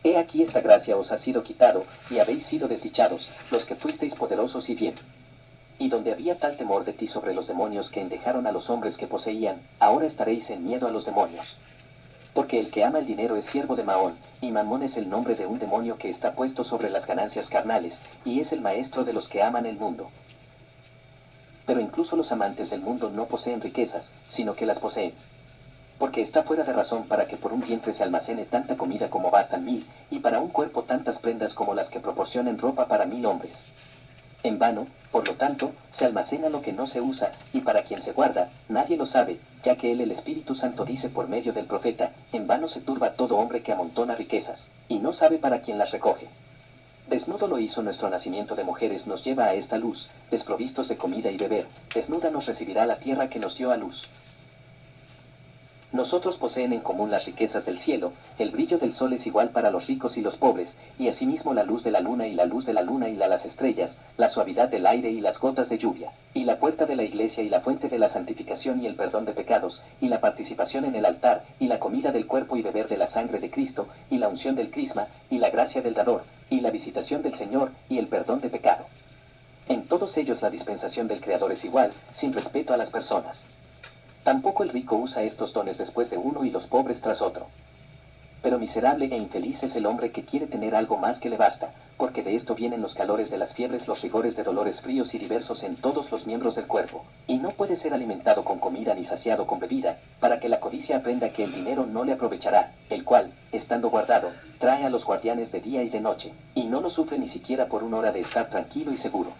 He aquí esta gracia os ha sido quitado, y habéis sido desdichados, los que fuisteis poderosos y bien. Y donde había tal temor de ti sobre los demonios que endejaron a los hombres que poseían, ahora estaréis en miedo a los demonios. Porque el que ama el dinero es siervo de Maón, y Mamón es el nombre de un demonio que está puesto sobre las ganancias carnales, y es el maestro de los que aman el mundo. Pero incluso los amantes del mundo no poseen riquezas, sino que las poseen. Porque está fuera de razón para que por un vientre se almacene tanta comida como bastan 1000, y para un cuerpo tantas prendas como las que proporcionen ropa para 1000 hombres. En vano, por lo tanto, se almacena lo que no se usa, y para quien se guarda, nadie lo sabe, ya que él el Espíritu Santo dice por medio del profeta: En vano se turba todo hombre que amontona riquezas, y no sabe para quién las recoge. Desnudo lo hizo nuestro nacimiento de mujeres nos lleva a esta luz, desprovistos de comida y beber, desnuda nos recibirá la tierra que nos dio a luz. Nosotros poseen en común las riquezas del cielo, el brillo del sol es igual para los ricos y los pobres, y asimismo la luz de la luna y la luz de la luna y las estrellas, la suavidad del aire y las gotas de lluvia, y la puerta de la iglesia y la fuente de la santificación y el perdón de pecados, y la participación en el altar, y la comida del cuerpo y beber de la sangre de Cristo, y la unción del crisma, y la gracia del dador, y la visitación del Señor, y el perdón de pecado. En todos ellos la dispensación del Creador es igual, sin respeto a las personas. Tampoco el rico usa estos dones después de uno y los pobres tras otro. Pero miserable e infeliz es el hombre que quiere tener algo más que le basta, porque de esto vienen los calores de las fiebres, los rigores de dolores fríos y diversos en todos los miembros del cuerpo, y no puede ser alimentado con comida ni saciado con bebida, para que la codicia aprenda que el dinero no le aprovechará, el cual, estando guardado, trae a los guardianes de día y de noche, y no lo sufre ni siquiera por una hora de estar tranquilo y seguro.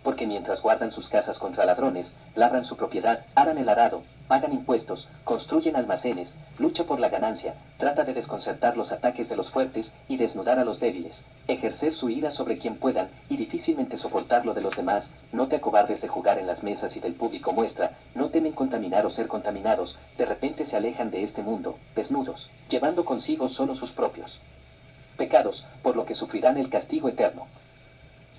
Porque mientras guardan sus casas contra ladrones, labran su propiedad, aran el arado, pagan impuestos, construyen almacenes, lucha por la ganancia, trata de desconcertar los ataques de los fuertes y desnudar a los débiles, ejercer su ira sobre quien puedan y difícilmente soportar lo de los demás, no te acobardes de jugar en las mesas y del público muestra, no temen contaminar o ser contaminados, de repente se alejan de este mundo, desnudos, llevando consigo solo sus propios pecados, por lo que sufrirán el castigo eterno.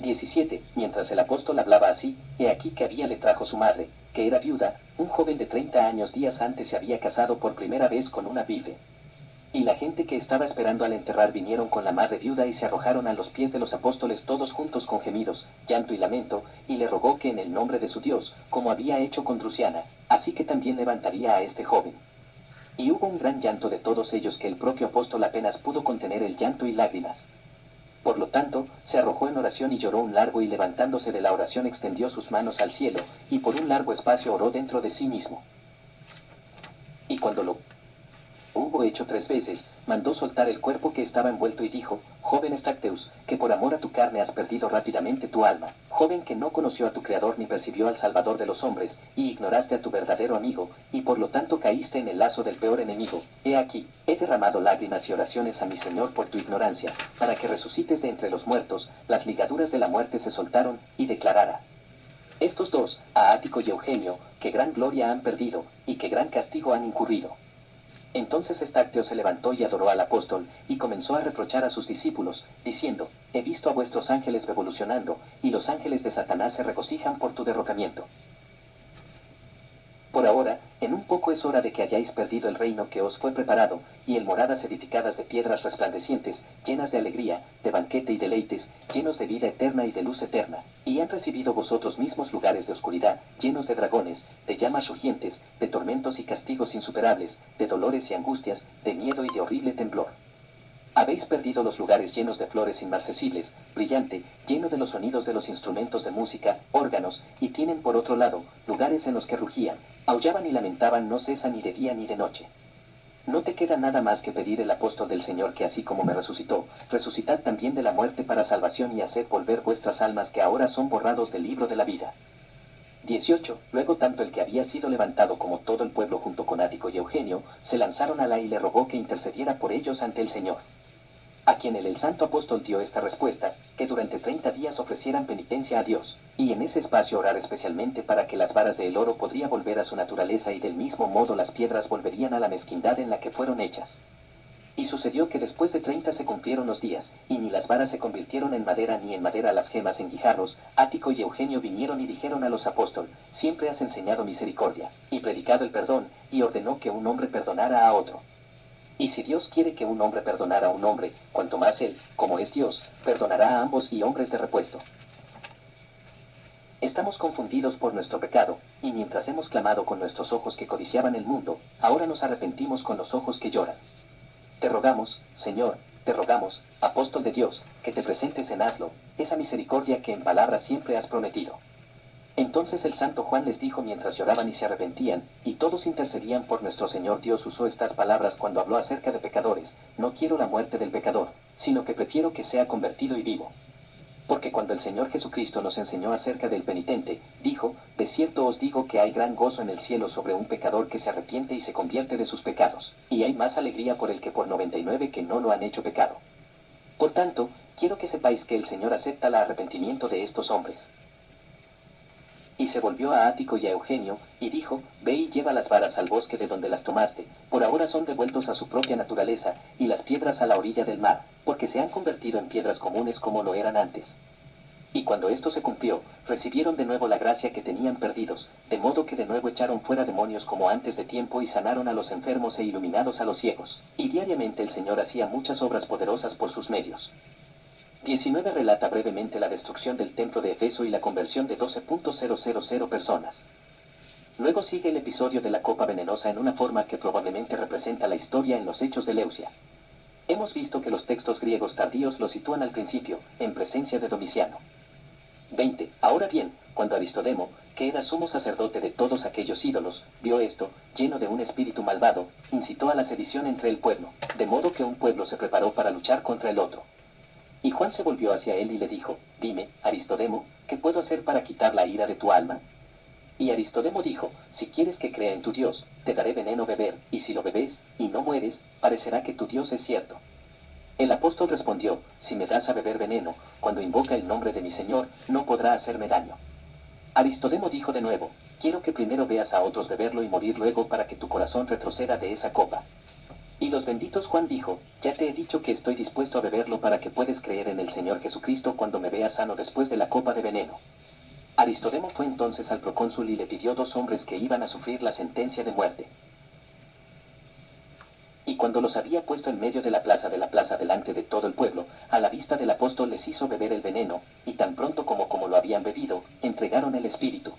17. Mientras el apóstol hablaba así, he aquí que había le trajo su madre, que era viuda, un joven de 30 años días antes se había casado por primera vez con una vive. Y la gente que estaba esperando al enterrar vinieron con la madre viuda y se arrojaron a los pies de los apóstoles todos juntos con gemidos, llanto y lamento, y le rogó que en el nombre de su Dios, como había hecho con Drusiana, así que también levantaría a este joven. Y hubo un gran llanto de todos ellos que el propio apóstol apenas pudo contener el llanto y lágrimas. Por lo tanto, se arrojó en oración y lloró un largo y levantándose de la oración extendió sus manos al cielo, y por un largo espacio oró dentro de sí mismo. Y cuando lo hubo hecho 3 veces, mandó soltar el cuerpo que estaba envuelto y dijo, joven Estacteus, que por amor a tu carne has perdido rápidamente tu alma, joven que no conoció a tu Creador ni percibió al Salvador de los hombres, y ignoraste a tu verdadero amigo, y por lo tanto caíste en el lazo del peor enemigo, he aquí, he derramado lágrimas y oraciones a mi Señor por tu ignorancia, para que resucites de entre los muertos, las ligaduras de la muerte se soltaron, y declarara. Estos dos, a Ático y Eugenio, que gran gloria han perdido, y que gran castigo han incurrido. Entonces Estacteo se levantó y adoró al apóstol, y comenzó a reprochar a sus discípulos, diciendo, he visto a vuestros ángeles revolucionando, y los ángeles de Satanás se regocijan por tu derrocamiento. Por ahora, en un poco es hora de que hayáis perdido el reino que os fue preparado, y el moradas edificadas de piedras resplandecientes, llenas de alegría, de banquete y deleites, llenos de vida eterna y de luz eterna, y han recibido vosotros mismos lugares de oscuridad, llenos de dragones, de llamas rugientes, de tormentos y castigos insuperables, de dolores y angustias, de miedo y de horrible temblor. Habéis perdido los lugares llenos de flores inmarcesibles, brillante, lleno de los sonidos de los instrumentos de música, órganos, y tienen por otro lado, lugares en los que rugían, aullaban y lamentaban no cesan ni de día ni de noche. No te queda nada más que pedir el apóstol del Señor que así como me resucitó, resucitad también de la muerte para salvación y haced volver vuestras almas que ahora son borrados del libro de la vida. 18. Luego tanto el que había sido levantado como todo el pueblo junto con Ático y Eugenio, se lanzaron a la y le rogó que intercediera por ellos ante el Señor. A quien el santo apóstol dio esta respuesta, que durante 30 días ofrecieran penitencia a Dios, y en ese espacio orar especialmente para que las varas del oro podría volver a su naturaleza y del mismo modo las piedras volverían a la mezquindad en la que fueron hechas. Y sucedió que después de 30 se cumplieron los días, y ni las varas se convirtieron en madera ni en madera las gemas en guijarros. Ático y Eugenio vinieron y dijeron a los apóstoles, siempre has enseñado misericordia, y predicado el perdón, y ordenó que un hombre perdonara a otro. Y si Dios quiere que un hombre perdonara a un hombre, cuanto más él, como es Dios, perdonará a ambos y hombres de repuesto. Estamos confundidos por nuestro pecado, y mientras hemos clamado con nuestros ojos que codiciaban el mundo, ahora nos arrepentimos con los ojos que lloran. Te rogamos, Señor, te rogamos, apóstol de Dios, que te presentes en Aslo, esa misericordia que en palabras siempre has prometido. Entonces el santo Juan les dijo mientras lloraban y se arrepentían, y todos intercedían por nuestro Señor Dios usó estas palabras cuando habló acerca de pecadores, no quiero la muerte del pecador, sino que prefiero que sea convertido y vivo. Porque cuando el Señor Jesucristo nos enseñó acerca del penitente, dijo, de cierto os digo que hay gran gozo en el cielo sobre un pecador que se arrepiente y se convierte de sus pecados, y hay más alegría por el que por 99 que no lo han hecho pecado. Por tanto, quiero que sepáis que el Señor acepta el arrepentimiento de estos hombres. Y se volvió a Ático y a Eugenio, y dijo, ve y lleva las varas al bosque de donde las tomaste, por ahora son devueltos a su propia naturaleza, y las piedras a la orilla del mar, porque se han convertido en piedras comunes como lo eran antes. Y cuando esto se cumplió, recibieron de nuevo la gracia que tenían perdidos, de modo que de nuevo echaron fuera demonios como antes de tiempo y sanaron a los enfermos e iluminados a los ciegos, y diariamente el Señor hacía muchas obras poderosas por sus medios. 19 relata brevemente la destrucción del templo de Efeso y la conversión de 12.000 personas. Luego sigue el episodio de la copa venenosa en una forma que probablemente representa la historia en los hechos de Leucia. Hemos visto que los textos griegos tardíos lo sitúan al principio, en presencia de Domiciano. 20. Ahora bien, cuando Aristodemo, que era sumo sacerdote de todos aquellos ídolos, vio esto, lleno de un espíritu malvado, incitó a la sedición entre el pueblo, de modo que un pueblo se preparó para luchar contra el otro. Y Juan se volvió hacia él y le dijo, dime, Aristodemo, ¿qué puedo hacer para quitar la ira de tu alma? Y Aristodemo dijo, si quieres que crea en tu Dios, te daré veneno beber, y si lo bebes, y no mueres, parecerá que tu Dios es cierto. El apóstol respondió, si me das a beber veneno, cuando invoca el nombre de mi Señor, no podrá hacerme daño. Aristodemo dijo de nuevo, quiero que primero veas a otros beberlo y morir luego para que tu corazón retroceda de esa copa. Y los benditos Juan dijo, ya te he dicho que estoy dispuesto a beberlo para que puedas creer en el Señor Jesucristo cuando me veas sano después de la copa de veneno. Aristodemo fue entonces al procónsul y le pidió 2 hombres que iban a sufrir la sentencia de muerte. Y cuando los había puesto en medio de la plaza delante de todo el pueblo, a la vista del apóstol les hizo beber el veneno, y tan pronto como lo habían bebido, entregaron el espíritu.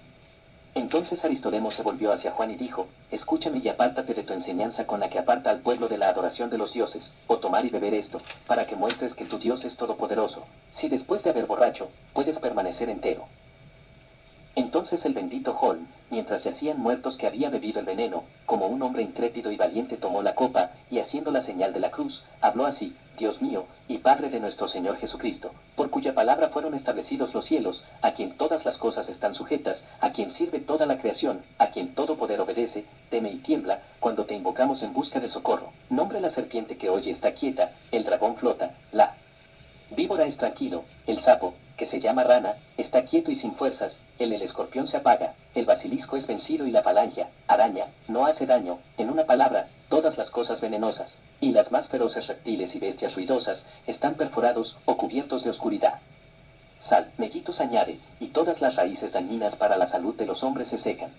Entonces Aristodemo se volvió hacia Juan y dijo, escúchame y apártate de tu enseñanza con la que aparta al pueblo de la adoración de los dioses, o tomar y beber esto, para que muestres que tu Dios es todopoderoso, si después de haber borracho, puedes permanecer entero. Entonces el bendito Holm, mientras yacían muertos que había bebido el veneno, como un hombre intrépido y valiente tomó la copa, y haciendo la señal de la cruz, habló así, Dios mío, y Padre de nuestro Señor Jesucristo, por cuya palabra fueron establecidos los cielos, a quien todas las cosas están sujetas, a quien sirve toda la creación, a quien todo poder obedece, teme y tiembla, cuando te invocamos en busca de socorro. Nombre la serpiente que hoy está quieta, el dragón flota, la víbora es tranquilo, el sapo, que se llama rana, está quieto y sin fuerzas, el escorpión se apaga, el basilisco es vencido y la falangia, araña, no hace daño, en una palabra, todas las cosas venenosas, y las más feroces reptiles y bestias ruidosas, están perforados o cubiertos de oscuridad. Sal, mellitus añade, y todas las raíces dañinas para la salud de los hombres se secan.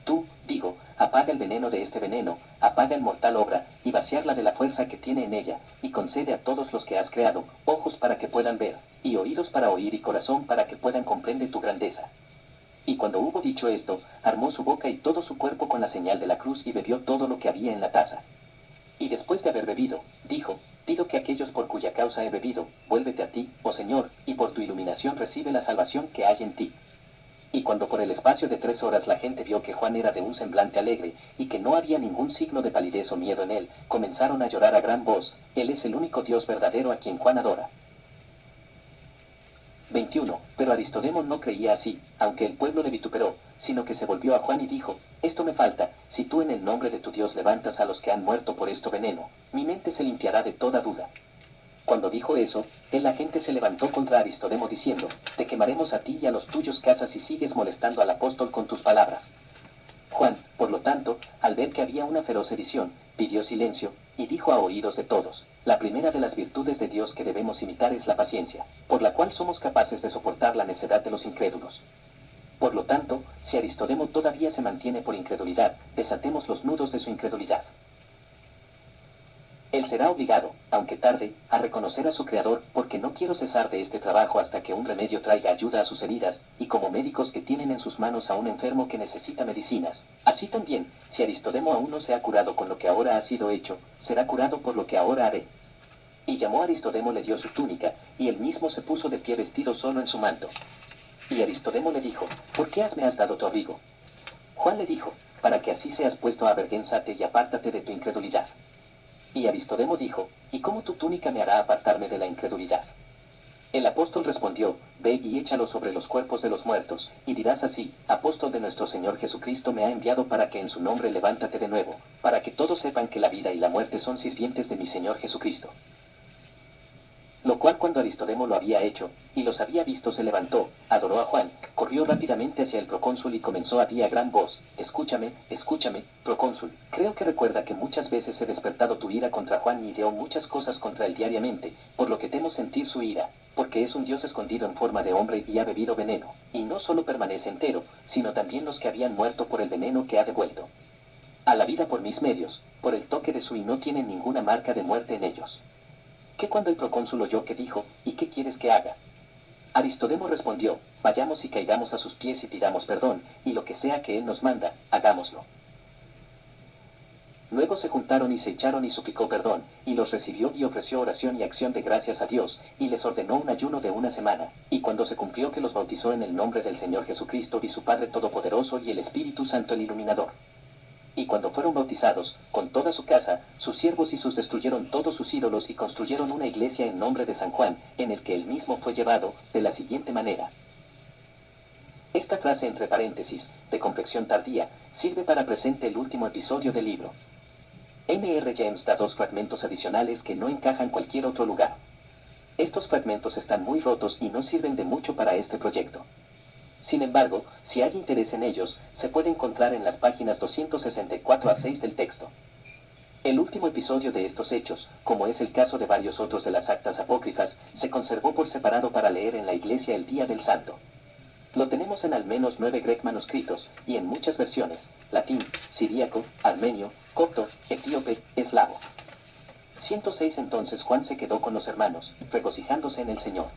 Tú, digo, apaga el veneno de este veneno, apaga el mortal obra, y vaciarla de la fuerza que tiene en ella, y concede a todos los que has creado, ojos para que puedan ver, y oídos para oír y corazón para que puedan comprender tu grandeza. Y cuando hubo dicho esto, armó su boca y todo su cuerpo con la señal de la cruz y bebió todo lo que había en la taza. Y después de haber bebido, dijo, pido que aquellos por cuya causa he bebido, vuélvete a ti, oh Señor, y por tu iluminación recibe la salvación que hay en ti. Y cuando por el espacio de 3 horas la gente vio que Juan era de un semblante alegre, y que no había ningún signo de palidez o miedo en él, comenzaron a llorar a gran voz, Él es el único Dios verdadero a quien Juan adora. 21. Pero Aristodemo no creía así, aunque el pueblo le vituperó, sino que se volvió a Juan y dijo, esto me falta, si tú en el nombre de tu Dios levantas a los que han muerto por esto veneno, mi mente se limpiará de toda duda. Cuando dijo eso, la gente se levantó contra Aristodemo diciendo, te quemaremos a ti y a los tuyos casas si sigues molestando al apóstol con tus palabras. Juan, por lo tanto, al ver que había una feroz sedición, pidió silencio, y dijo a oídos de todos, la primera de las virtudes de Dios que debemos imitar es la paciencia, por la cual somos capaces de soportar la necedad de los incrédulos. Por lo tanto, si Aristodemo todavía se mantiene por incredulidad, desatemos los nudos de su incredulidad. Él será obligado, aunque tarde, a reconocer a su Creador, porque no quiero cesar de este trabajo hasta que un remedio traiga ayuda a sus heridas, y como médicos que tienen en sus manos a un enfermo que necesita medicinas. Así también, si Aristodemo aún no se ha curado con lo que ahora ha sido hecho, será curado por lo que ahora haré. Y llamó a Aristodemo, le dio su túnica, y él mismo se puso de pie vestido solo en su manto. Y Aristodemo le dijo, ¿por qué me has dado tu abrigo? Juan le dijo, para que así seas puesto a avergüénzate y apártate de tu incredulidad. Y Aristodemo dijo, ¿y cómo tu túnica me hará apartarme de la incredulidad? El apóstol respondió, ve y échalo sobre los cuerpos de los muertos, y dirás así, apóstol de nuestro Señor Jesucristo me ha enviado para que en su nombre levántate de nuevo, para que todos sepan que la vida y la muerte son sirvientes de mi Señor Jesucristo. Lo cual cuando Aristodemo lo había hecho, y los había visto se levantó, adoró a Juan, corrió rápidamente hacia el procónsul y comenzó a decir a gran voz, escúchame, procónsul, creo que recuerda que muchas veces he despertado tu ira contra Juan y ideó muchas cosas contra él diariamente, por lo que temo sentir su ira, porque es un Dios escondido en forma de hombre y ha bebido veneno, y no solo permanece entero, sino también los que habían muerto por el veneno que ha devuelto a la vida por mis medios, por el toque de su y no tienen ninguna marca de muerte en ellos. Que cuando el procónsul oyó que dijo, ¿y qué quieres que haga? Aristodemo respondió, vayamos y caigamos a sus pies y pidamos perdón, y lo que sea que él nos manda, hagámoslo. Luego se juntaron y se echaron y suplicó perdón, y los recibió y ofreció oración y acción de gracias a Dios, y les ordenó un ayuno de 1 semana, y cuando se cumplió que los bautizó en el nombre del Señor Jesucristo y su Padre Todopoderoso y el Espíritu Santo el Iluminador. Y cuando fueron bautizados, con toda su casa, sus siervos y sus destruyeron todos sus ídolos y construyeron una iglesia en nombre de San Juan, en el que él mismo fue llevado, de la siguiente manera. Esta frase entre paréntesis, de complexión tardía, sirve para presente el último episodio del libro. M.R. James da 2 fragmentos adicionales que no encajan en cualquier otro lugar. Estos fragmentos están muy rotos y no sirven de mucho para este proyecto. Sin embargo, si hay interés en ellos, se puede encontrar en las páginas 264 a 6 del texto. El último episodio de estos hechos, como es el caso de varios otros de las actas apócrifas, se conservó por separado para leer en la iglesia el día del santo. Lo tenemos en al menos 9 grec manuscritos, y en muchas versiones: latín, siríaco, armenio, copto, etíope, eslavo. 106. Entonces Juan se quedó con los hermanos, regocijándose en el Señor.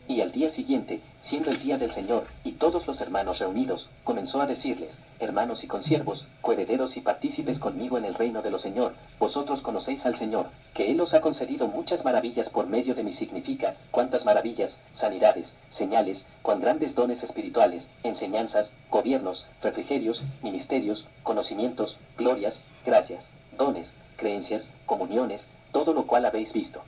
Y al día siguiente, siendo el día del Señor, y todos los hermanos reunidos, comenzó a decirles: hermanos y consiervos, coherederos y partícipes conmigo en el reino de los Señor, vosotros conocéis al Señor, que Él os ha concedido muchas maravillas por medio de mí. Significa, cuántas maravillas, sanidades, señales, cuán grandes dones espirituales, enseñanzas, gobiernos, refrigerios, ministerios, conocimientos, glorias, gracias, dones, creencias, comuniones, todo lo cual habéis visto.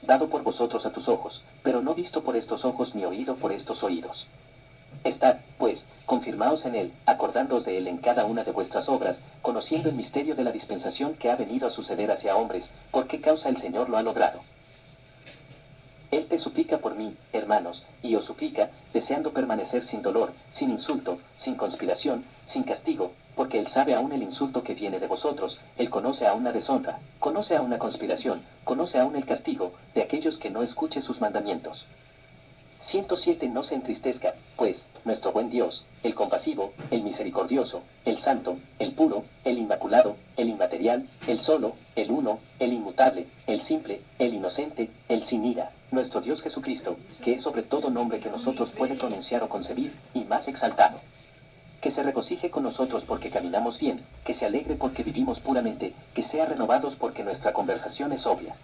Dado por vosotros a tus ojos, pero no visto por estos ojos ni oído por estos oídos. Estad, pues, confirmaos en él, acordándoos de él en cada una de vuestras obras, conociendo el misterio de la dispensación que ha venido a suceder hacia hombres, por qué causa el Señor lo ha logrado. Él te suplica por mí, hermanos, y os suplica, deseando permanecer sin dolor, sin insulto, sin conspiración, sin castigo, porque él sabe aún el insulto que viene de vosotros, él conoce aún la deshonra, conoce aún la conspiración, conoce aún el castigo, de aquellos que no escuchen sus mandamientos. 107. No se entristezca, pues, nuestro buen Dios, el compasivo, el misericordioso, el santo, el puro, el inmaculado, el inmaterial, el solo, el uno, el inmutable, el simple, el inocente, el sin ira, nuestro Dios Jesucristo, que es sobre todo nombre que nosotros puede pronunciar o concebir, y más exaltado. Que se regocije con nosotros porque caminamos bien, que se alegre porque vivimos puramente, que sea renovados porque nuestra conversación es obvia.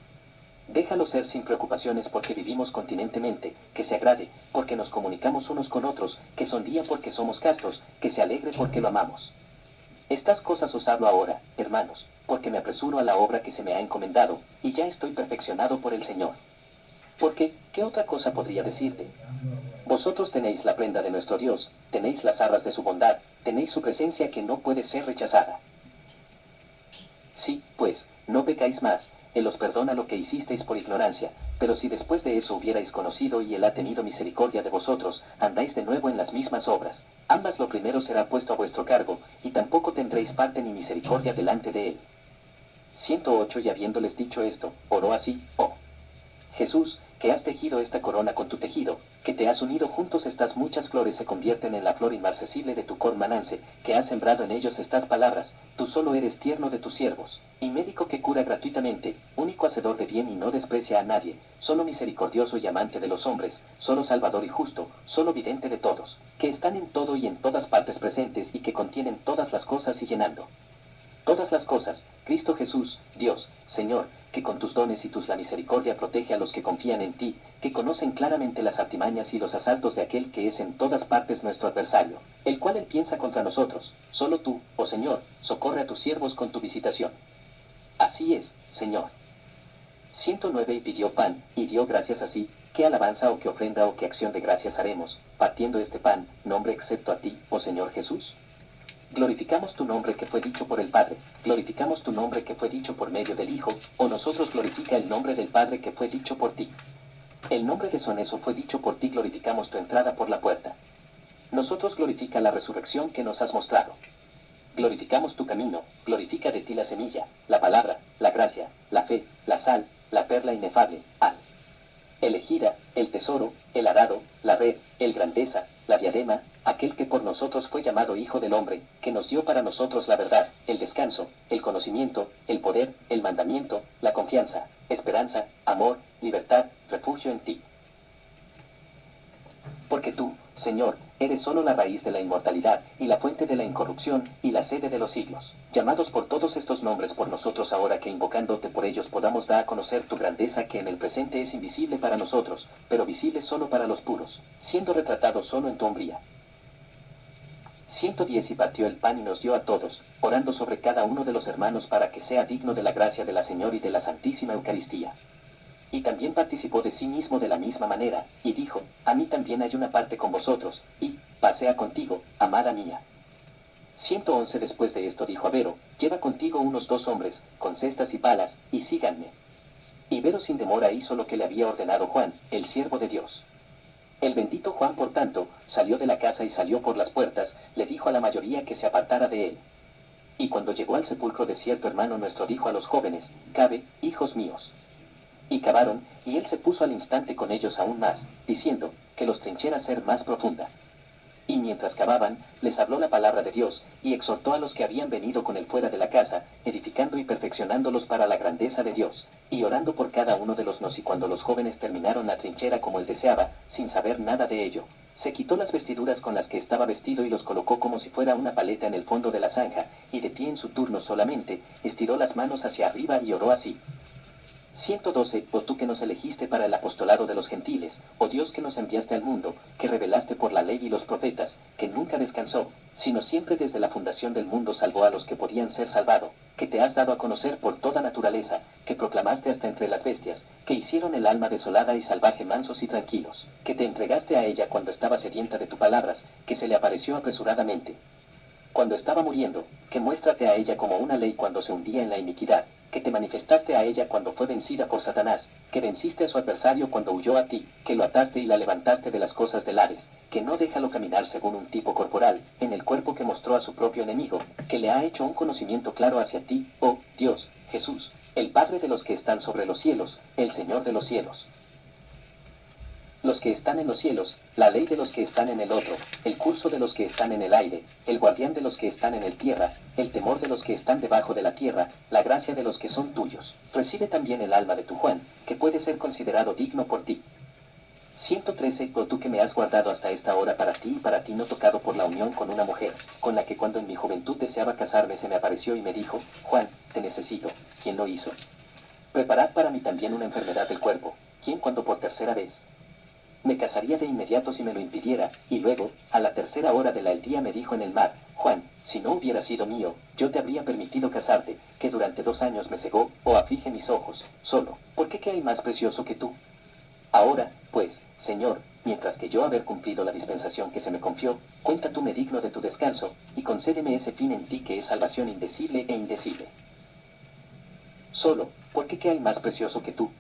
Déjalo ser sin preocupaciones porque vivimos continentemente, que se agrade, porque nos comunicamos unos con otros, que sonría porque somos castos, que se alegre porque lo amamos. Estas cosas os hablo ahora, hermanos, porque me apresuro a la obra que se me ha encomendado, y ya estoy perfeccionado por el Señor. Porque, ¿qué otra cosa podría decirte? Vosotros tenéis la prenda de nuestro Dios, tenéis las arras de su bondad, tenéis su presencia que no puede ser rechazada. Sí, pues, no pecáis más, Él os perdona lo que hicisteis por ignorancia, pero si después de eso hubierais conocido y Él ha tenido misericordia de vosotros, andáis de nuevo en las mismas obras, ambas lo primero será puesto a vuestro cargo, y tampoco tendréis parte ni misericordia delante de Él. 108. Y habiéndoles dicho esto, oró así: oh Jesús, que has tejido esta corona con tu tejido, que te has unido juntos estas muchas flores se convierten en la flor inmarcesible de tu cormanance, que has sembrado en ellos estas palabras, tú solo eres tierno de tus siervos, y médico que cura gratuitamente, único hacedor de bien y no desprecia a nadie, solo misericordioso y amante de los hombres, solo salvador y justo, solo vidente de todos, que están en todo y en todas partes presentes y que contienen todas las cosas y llenando todas las cosas, Cristo Jesús, Dios, Señor, que con tus dones y la misericordia protege a los que confían en ti, que conocen claramente las artimañas y los asaltos de aquel que es en todas partes nuestro adversario, el cual él piensa contra nosotros. Solo tú, oh Señor, socorre a tus siervos con tu visitación. Así es, Señor. 109. Y pidió pan, y dio gracias así: ¿qué alabanza o qué ofrenda o qué acción de gracias haremos, partiendo este pan, nombre excepto a ti, oh Señor Jesús? Glorificamos tu nombre que fue dicho por el Padre, glorificamos tu nombre que fue dicho por medio del Hijo, o nosotros glorifica el nombre del Padre que fue dicho por ti. El nombre de Soneso fue dicho por ti, glorificamos tu entrada por la puerta. Nosotros glorifica la resurrección que nos has mostrado. Glorificamos tu camino, glorifica de ti la semilla, la palabra, la gracia, la fe, la sal, la perla inefable, al elegida, el tesoro, el arado, la red, el grandeza, la diadema, aquel que por nosotros fue llamado Hijo del Hombre, que nos dio para nosotros la verdad, el descanso, el conocimiento, el poder, el mandamiento, la confianza, esperanza, amor, libertad, refugio en ti. Porque tú, Señor, eres solo la raíz de la inmortalidad, y la fuente de la incorrupción, y la sede de los siglos. Llamados por todos estos nombres por nosotros ahora que invocándote por ellos podamos dar a conocer tu grandeza que en el presente es invisible para nosotros, pero visible solo para los puros, siendo retratado solo en tu hombría. 110. Y partió el pan y nos dio a todos, orando sobre cada uno de los hermanos para que sea digno de la gracia de la Señor y de la Santísima Eucaristía. Y también participó de sí mismo de la misma manera, y dijo: a mí también hay una parte con vosotros, y pasea contigo, amada mía. 111. Después de esto dijo a Vero: lleva contigo unos 2 hombres, con cestas y palas, y síganme. Y Vero sin demora hizo lo que le había ordenado Juan, el siervo de Dios. El bendito Juan, por tanto, salió de la casa y salió por las puertas, le dijo a la mayoría que se apartara de él. Y cuando llegó al sepulcro de cierto hermano nuestro dijo a los jóvenes, cabe, hijos míos. Y cavaron, y él se puso al instante con ellos aún más, diciendo, que los trinchera ser más profunda. Y mientras cavaban, les habló la palabra de Dios, y exhortó a los que habían venido con él fuera de la casa, edificando y perfeccionándolos para la grandeza de Dios, y orando por cada uno de los nos. Y cuando los jóvenes terminaron la trinchera como él deseaba, sin saber nada de ello, se quitó las vestiduras con las que estaba vestido y los colocó como si fuera una paleta en el fondo de la zanja, y de pie en su turno solamente, estiró las manos hacia arriba y oró así. 112. Oh tú que nos elegiste para el apostolado de los gentiles, oh Dios que nos enviaste al mundo, que revelaste por la ley y los profetas, que nunca descansó, sino siempre desde la fundación del mundo salvó a los que podían ser salvados, que te has dado a conocer por toda naturaleza, que proclamaste hasta entre las bestias, que hicieron el alma desolada y salvaje mansos y tranquilos, que te entregaste a ella cuando estaba sedienta de tus palabras, que se le apareció apresuradamente cuando estaba muriendo, que muéstrate a ella como una ley cuando se hundía en la iniquidad, que te manifestaste a ella cuando fue vencida por Satanás, que venciste a su adversario cuando huyó a ti, que lo ataste y la levantaste de las cosas del Hades, que no déjalo caminar según un tipo corporal, en el cuerpo que mostró a su propio enemigo, que le ha hecho un conocimiento claro hacia ti, oh Dios, Jesús, el Padre de los que están sobre los cielos, el Señor de los cielos. Los que están en los cielos, la ley de los que están en el otro, el curso de los que están en el aire, el guardián de los que están en el tierra, el temor de los que están debajo de la tierra, la gracia de los que son tuyos. Recibe también el alma de tu Juan, que puede ser considerado digno por ti. 113. Oh tú que me has guardado hasta esta hora para ti y para ti no tocado por la unión con una mujer, con la que cuando en mi juventud deseaba casarme se me apareció y me dijo, Juan, te necesito. ¿Quién lo hizo? Preparad para mí también una enfermedad del cuerpo. ¿Quién cuando por tercera vez? Me casaría de inmediato si me lo impidiera, y luego, a la tercera hora del día me dijo en el mar, Juan, si no hubiera sido mío, yo te habría permitido casarte, que durante 2 años me cegó, o aflige mis ojos, solo, ¿por qué hay más precioso que tú? Ahora, pues, Señor, mientras que yo haber cumplido la dispensación que se me confió, cuenta tú me digno de tu descanso, y concédeme ese fin en ti que es salvación indecible e indecible. Solo, ¿por qué hay más precioso que tú?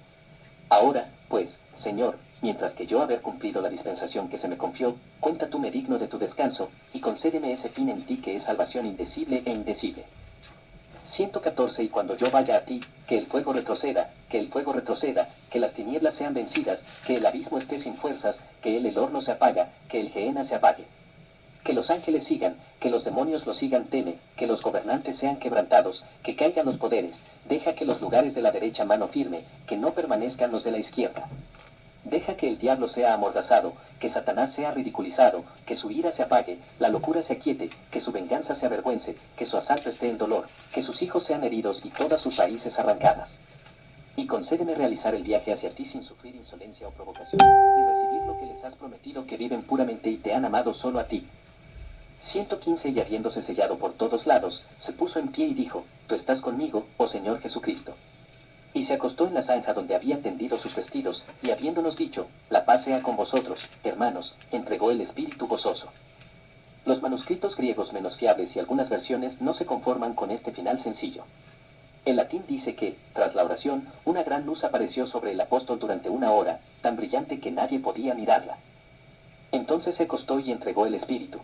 Ahora, pues, Señor, mientras que yo haber cumplido la dispensación que se me confió, cuenta tú me digno de tu descanso, y concédeme ese fin en ti que es salvación indecible e indecible. 114. Y cuando yo vaya a ti, que el fuego retroceda, que las tinieblas sean vencidas, que el abismo esté sin fuerzas, que el horno se apaga, que el gehenna se apague. Que los ángeles sigan, que los demonios lo sigan teme, que los gobernantes sean quebrantados, que caigan los poderes, deja que los lugares de la derecha mano firme, que no permanezcan los de la izquierda. Deja que el diablo sea amordazado, que Satanás sea ridiculizado, que su ira se apague, la locura se aquiete, que su venganza se avergüence, que su asalto esté en dolor, que sus hijos sean heridos y todas sus raíces arrancadas. Y concédeme realizar el viaje hacia ti sin sufrir insolencia o provocación, y recibir lo que les has prometido que viven puramente y te han amado solo a ti. 115. Y habiéndose sellado por todos lados, se puso en pie y dijo, Tú estás conmigo, oh Señor Jesucristo. Y se acostó en la zanja donde había tendido sus vestidos, y habiéndonos dicho, la paz sea con vosotros, hermanos, entregó el espíritu gozoso. Los manuscritos griegos menos fiables y algunas versiones no se conforman con este final sencillo. El latín dice que, tras la oración, una gran luz apareció sobre el apóstol durante 1 hora, tan brillante que nadie podía mirarla. Entonces se acostó y entregó el espíritu.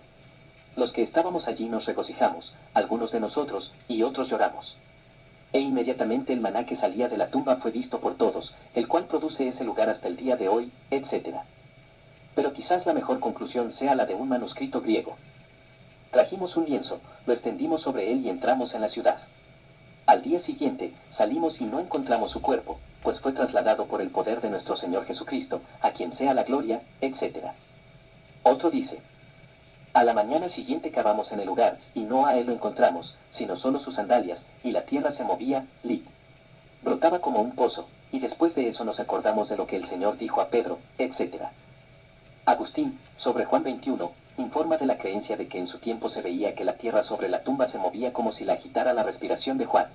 Los que estábamos allí nos regocijamos, algunos de nosotros, y otros lloramos. E inmediatamente el maná que salía de la tumba fue visto por todos, el cual produce ese lugar hasta el día de hoy, etc. Pero quizás la mejor conclusión sea la de un manuscrito griego. Trajimos un lienzo, lo extendimos sobre él y entramos en la ciudad. Al día siguiente, salimos y no encontramos su cuerpo, pues fue trasladado por el poder de nuestro Señor Jesucristo, a quien sea la gloria, etc. Otro dice, a la mañana siguiente cavamos en el lugar, y no a él lo encontramos, sino solo sus sandalias, y la tierra se movía, brotaba como un pozo, y después de eso nos acordamos de lo que el Señor dijo a Pedro, etc. Agustín, sobre Juan 21, informa de la creencia de que en su tiempo se veía que la tierra sobre la tumba se movía como si la agitara la respiración de Juan.